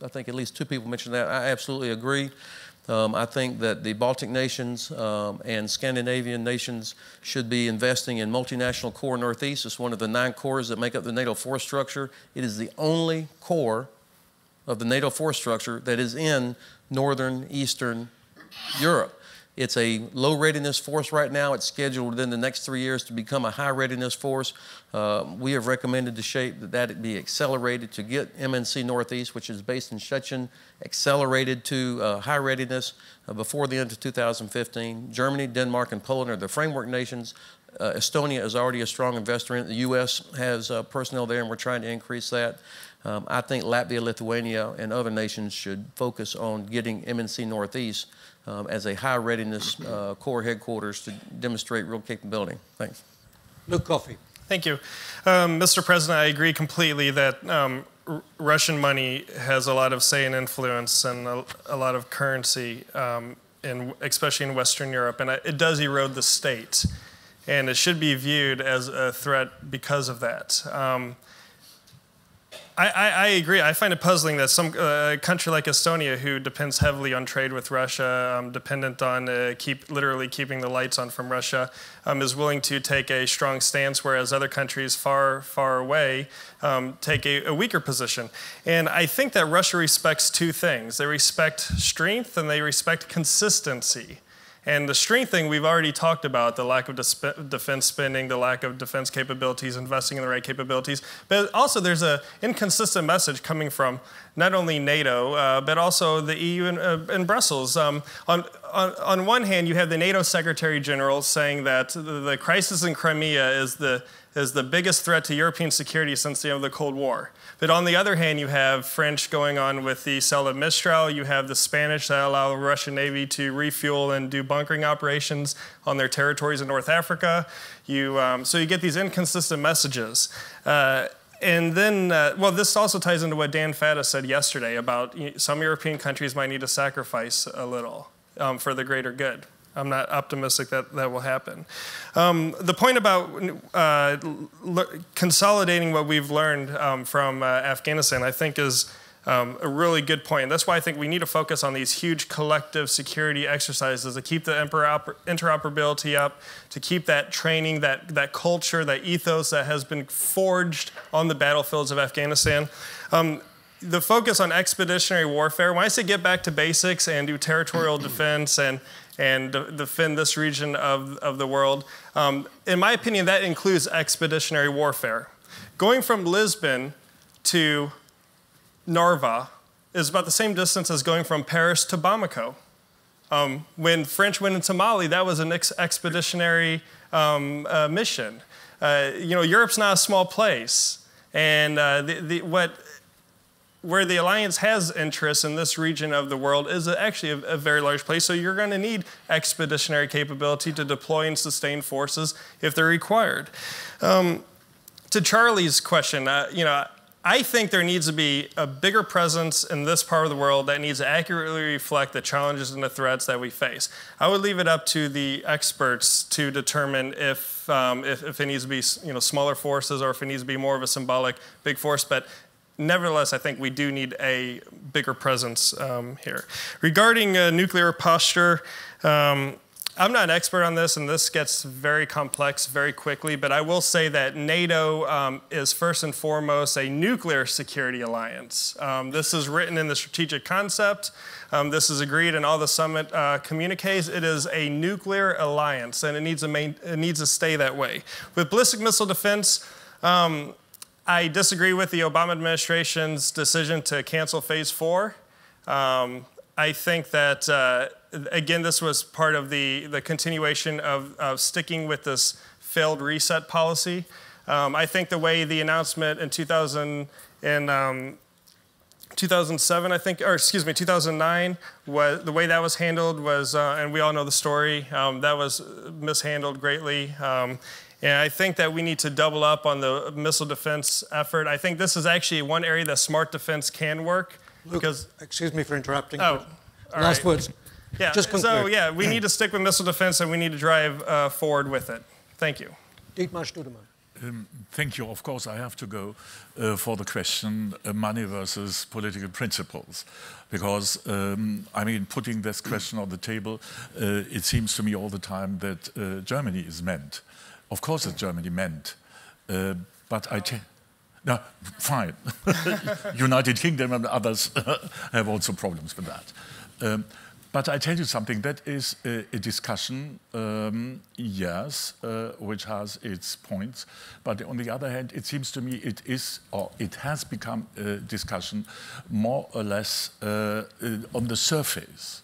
I think at least 2 people mentioned that. I absolutely agree. I think that the Baltic nations and Scandinavian nations should be investing in multinational core Northeast. It's one of the 9 cores that make up the NATO force structure. It is the only core of the NATO force structure that is in Northern Eastern Europe. It's a low readiness force right now. It's scheduled within the next 3 years to become a high readiness force. We have recommended to shape that it be accelerated to get MNC Northeast, which is based in Szczecin, accelerated to high readiness before the end of 2015. Germany, Denmark, and Poland are the framework nations. Estonia is already a strong investor in it. The U.S. has personnel there, and we're trying to increase that. I think Latvia, Lithuania, and other nations should focus on getting MNC Northeast as a high readiness core headquarters to demonstrate real capability. Thanks. Luke Coffey. Thank you. Mr. President, I agree completely that Russian money has a lot of say and influence and a lot of currency, especially in Western Europe, and it does erode the state. And it should be viewed as a threat because of that. I agree. I find it puzzling that some country like Estonia, who depends heavily on trade with Russia, dependent on literally keeping the lights on from Russia, is willing to take a strong stance, whereas other countries far, far away take a weaker position. And I think that Russia respects 2 things. They respect strength and they respect consistency. And the strength thing we've already talked about, the lack of defense spending, the lack of defense capabilities, investing in the right capabilities. But also there's an inconsistent message coming from not only NATO, but also the EU and Brussels. On one hand, you have the NATO Secretary General saying that the crisis in Crimea is the biggest threat to European security since the end of the Cold War. But on the other hand, you have French going on with the sale of Mistral. You have the Spanish that allow the Russian Navy to refuel and do bunkering operations on their territories in North Africa. So you get these inconsistent messages. And then, well, this also ties into what Dan Fadda said yesterday about some European countries might need to sacrifice a little for the greater good. I'm not optimistic that that will happen. The point about consolidating what we've learned from Afghanistan, I think, is a really good point. That's why I think we need to focus on these huge collective security exercises to keep the interoperability up, to keep that training, that culture, that ethos that has been forged on the battlefields of Afghanistan. The focus on expeditionary warfare, when I say get back to basics and do territorial defense and defend this region of the world, in my opinion, that includes expeditionary warfare. Going from Lisbon to Narva is about the same distance as going from Paris to Bamako. When French went into Mali, that was an expeditionary mission. Europe's not a small place, and where the alliance has interests in this region of the world is actually a very large place. So you're going to need expeditionary capability to deploy and sustain forces if they're required. To Charlie's question, I think there needs to be a bigger presence in this part of the world that needs to accurately reflect the challenges and the threats that we face. I would leave it up to the experts to determine if it needs to be smaller forces or if it needs to be more of a symbolic big force. But nevertheless, I think we do need a bigger presence here. Regarding nuclear posture, I'm not an expert on this, and this gets very complex very quickly, but I will say that NATO is first and foremost a nuclear security alliance. This is written in the strategic concept. This is agreed in all the summit communiques. It is a nuclear alliance, and it needs to stay that way. With ballistic missile defense, I disagree with the Obama administration's decision to cancel Phase 4. I think that, again, this was part of the continuation of sticking with this failed reset policy. I think the way the announcement in 2007, I think, or excuse me, 2009, the way that was handled was, and we all know the story, that was mishandled greatly. And I think that we need to double up on the missile defense effort. I think this is actually one area that smart defense can work. Luke, because, excuse me for interrupting. Oh, all last right. words. Yeah, Just conclude. so yeah, we need to stick with missile defense and we need to drive forward with it. Thank you. Dietmar Stüdemann. Thank you. Of course, I have to go for the question money versus political principles. Because, I mean, putting this question on the table, it seems to me all the time that Germany is meant. Of course, it's Germany meant. But no, fine. United Kingdom and others have also problems with that. But I tell you something, that is a discussion, yes, which has its points. But on the other hand, it seems to me it is, or it has become a discussion more or less on the surface.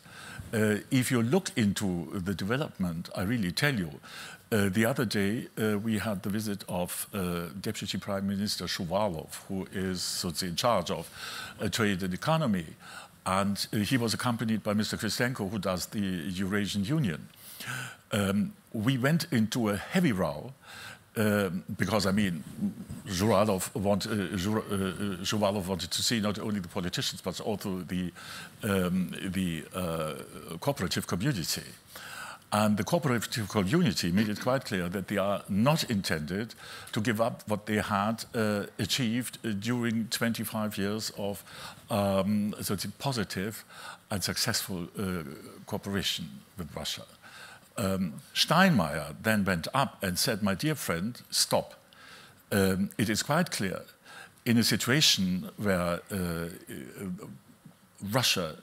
If you look into the development, I really tell you, the other day we had the visit of Deputy Prime Minister Shuvalov, who is sort of in charge of trade and economy. And he was accompanied by Mr. Christenko, who does the Eurasian Union. We went into a heavy row because, I mean, Shuvalov wanted to see not only the politicians, but also the cooperative community. And the cooperative community made it quite clear that they are not intended to give up what they had achieved during 25 years of sort of positive and successful cooperation with Russia. Steinmeier then went up and said, my dear friend, stop. It is quite clear in a situation where Russia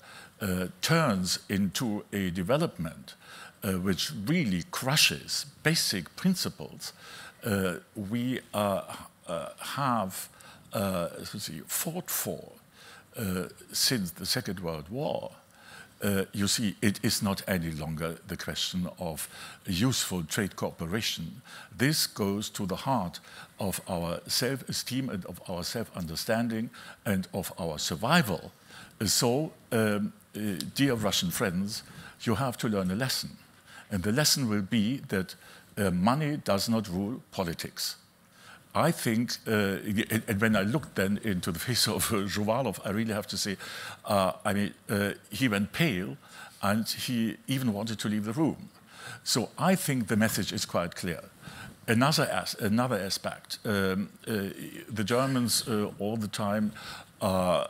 turns into a development which really crushes basic principles, we have fought for since the Second World War. You see, it is not any longer the question of useful trade cooperation. This goes to the heart of our self-esteem and of our self-understanding and of our survival. So, dear Russian friends, you have to learn a lesson. And the lesson will be that money does not rule politics. I think, and when I looked then into the face of Shuvalov, I really have to say, I mean, he went pale and he even wanted to leave the room. So I think the message is quite clear. Another aspect, the Germans all the time are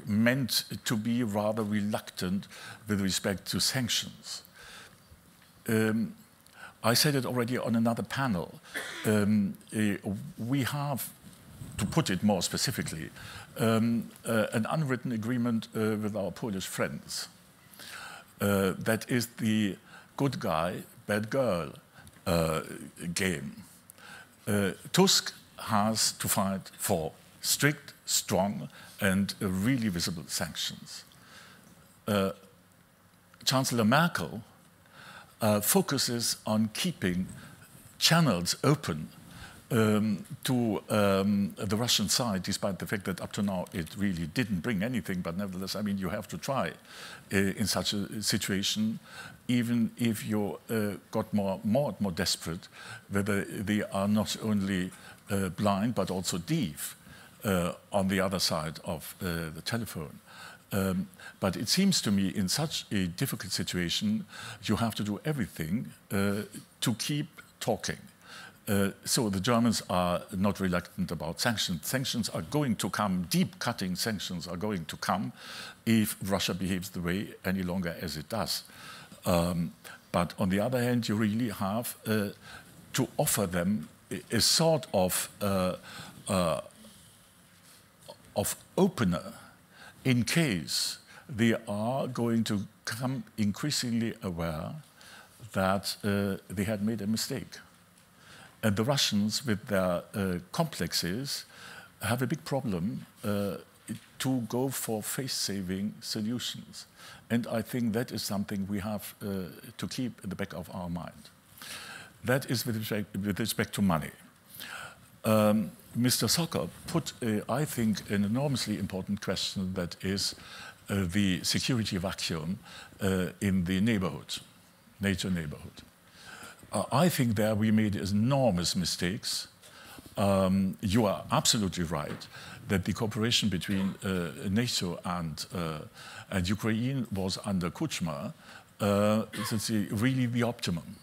meant to be rather reluctant with respect to sanctions. I said it already on another panel. We have, to put it more specifically, an unwritten agreement with our Polish friends. That is the good guy, bad girl game. Tusk has to fight for strict, strong, and really visible sanctions. Chancellor Merkel focuses on keeping channels open to the Russian side, despite the fact that up to now it really didn't bring anything. But nevertheless, I mean, you have to try in such a situation, even if you got more and more desperate, whether they are not only blind but also deaf on the other side of the telephone. But it seems to me in such a difficult situation, you have to do everything to keep talking. So the Germans are not reluctant about sanctions. Sanctions are going to come, deep-cutting sanctions are going to come if Russia behaves the way any longer as it does. But on the other hand, you really have to offer them a sort of opener in case they are going to become increasingly aware that they had made a mistake. And the Russians, with their complexes, have a big problem to go for face-saving solutions. And I think that is something we have to keep in the back of our mind. That is with respect to money. Mr. Sokol put, I think, an enormously important question, that is the security vacuum in the neighborhood, NATO neighborhood. I think there we made enormous mistakes. You are absolutely right that the cooperation between NATO and Ukraine was under Kuchma really the optimum.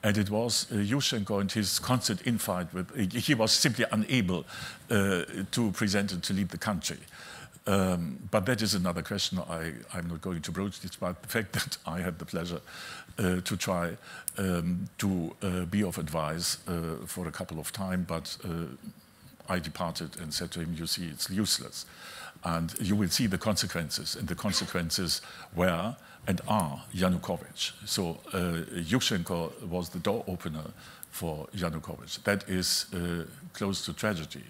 And it was Yushchenko and his constant infight with, he was simply unable to present and to lead the country. But that is another question I'm not going to broach, despite the fact that I had the pleasure to try to be of advice for a couple of times, but I departed and said to him, you see, it's useless. And you will see the consequences, and the consequences were and are Yanukovych. So Yushchenko was the door opener for Yanukovych. That is close to tragedy.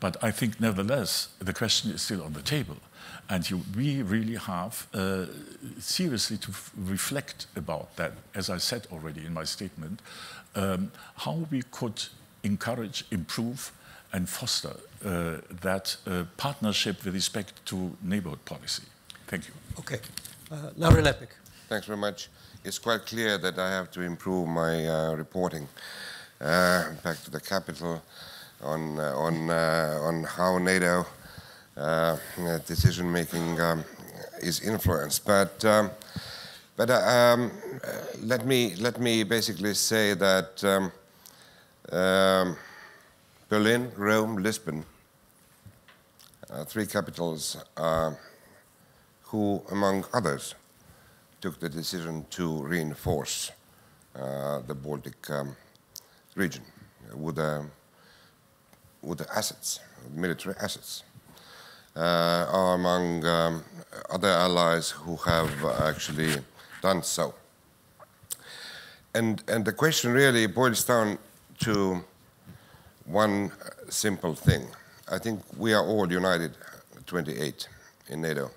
But I think, nevertheless, the question is still on the table. And we really have seriously to reflect about that, as I said already in my statement, how we could encourage, improve, and foster that partnership with respect to neighborhood policy. Thank you. Okay. Lauri Lepik. Thanks very much. It's quite clear that I have to improve my reporting back to the capital on how NATO decision-making is influenced. But let me basically say that Berlin, Rome, Lisbon, three capitals who, among others, took the decision to reinforce the Baltic region with the assets, military assets, are among other allies who have actually done so. And the question really boils down to one simple thing. I think we are all united, 28 in NATO,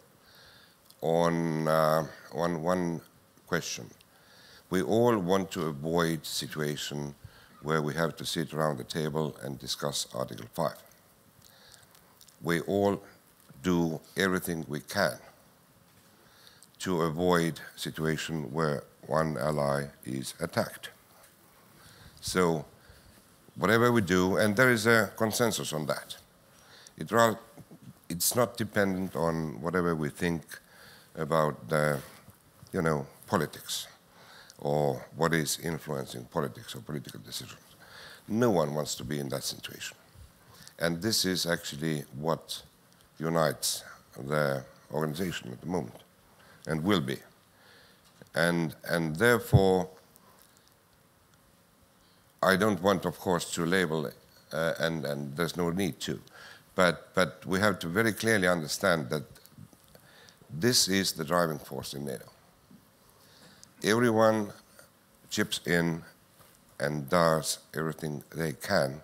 on one question. We all want to avoid a situation where we have to sit around the table and discuss Article 5. We all do everything we can to avoid a situation where one ally is attacked. So whatever we do, and there is a consensus on that. It's not dependent on whatever we think about the, politics or what is influencing politics or political decisions. No one wants to be in that situation. And this is actually what unites the organization at the moment and will be. And therefore, I don't want, of course, to label it, and there's no need to, but we have to very clearly understand that this is the driving force in NATO. Everyone chips in and does everything they can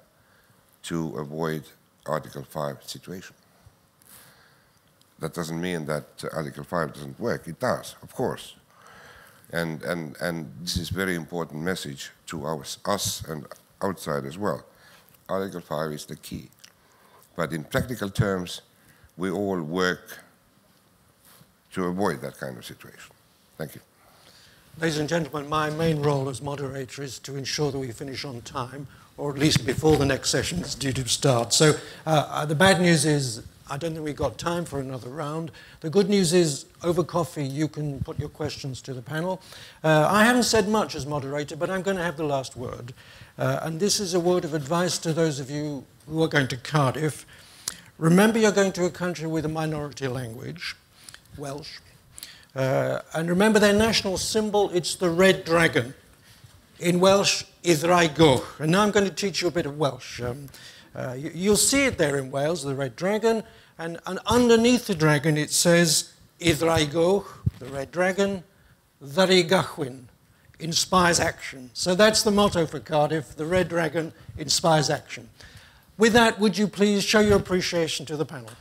to avoid Article 5 situation. That doesn't mean that Article 5 doesn't work. It does, of course. And this is a very important message to us and outside as well. Article 5 is the key. But in practical terms, we all work to avoid that kind of situation. Thank you. Ladies and gentlemen, my main role as moderator is to ensure that we finish on time, or at least before the next session is due to start. So the bad news is I don't think we've got time for another round. The good news is, over coffee, you can put your questions to the panel. I haven't said much as moderator, but I'm going to have the last word. And this is a word of advice to those of you who are going to Cardiff. Remember, you're going to a country with a minority language, Welsh. And remember their national symbol, it's the red dragon. In Welsh, Izmir goch. And now I'm going to teach you a bit of Welsh. You'll see it there in Wales, the red dragon. And underneath the dragon, it says, Izmir goch, the red dragon, Ddari Gachwyn, inspires action. So that's the motto for Cardiff, the red dragon inspires action. With that, would you please show your appreciation to the panel?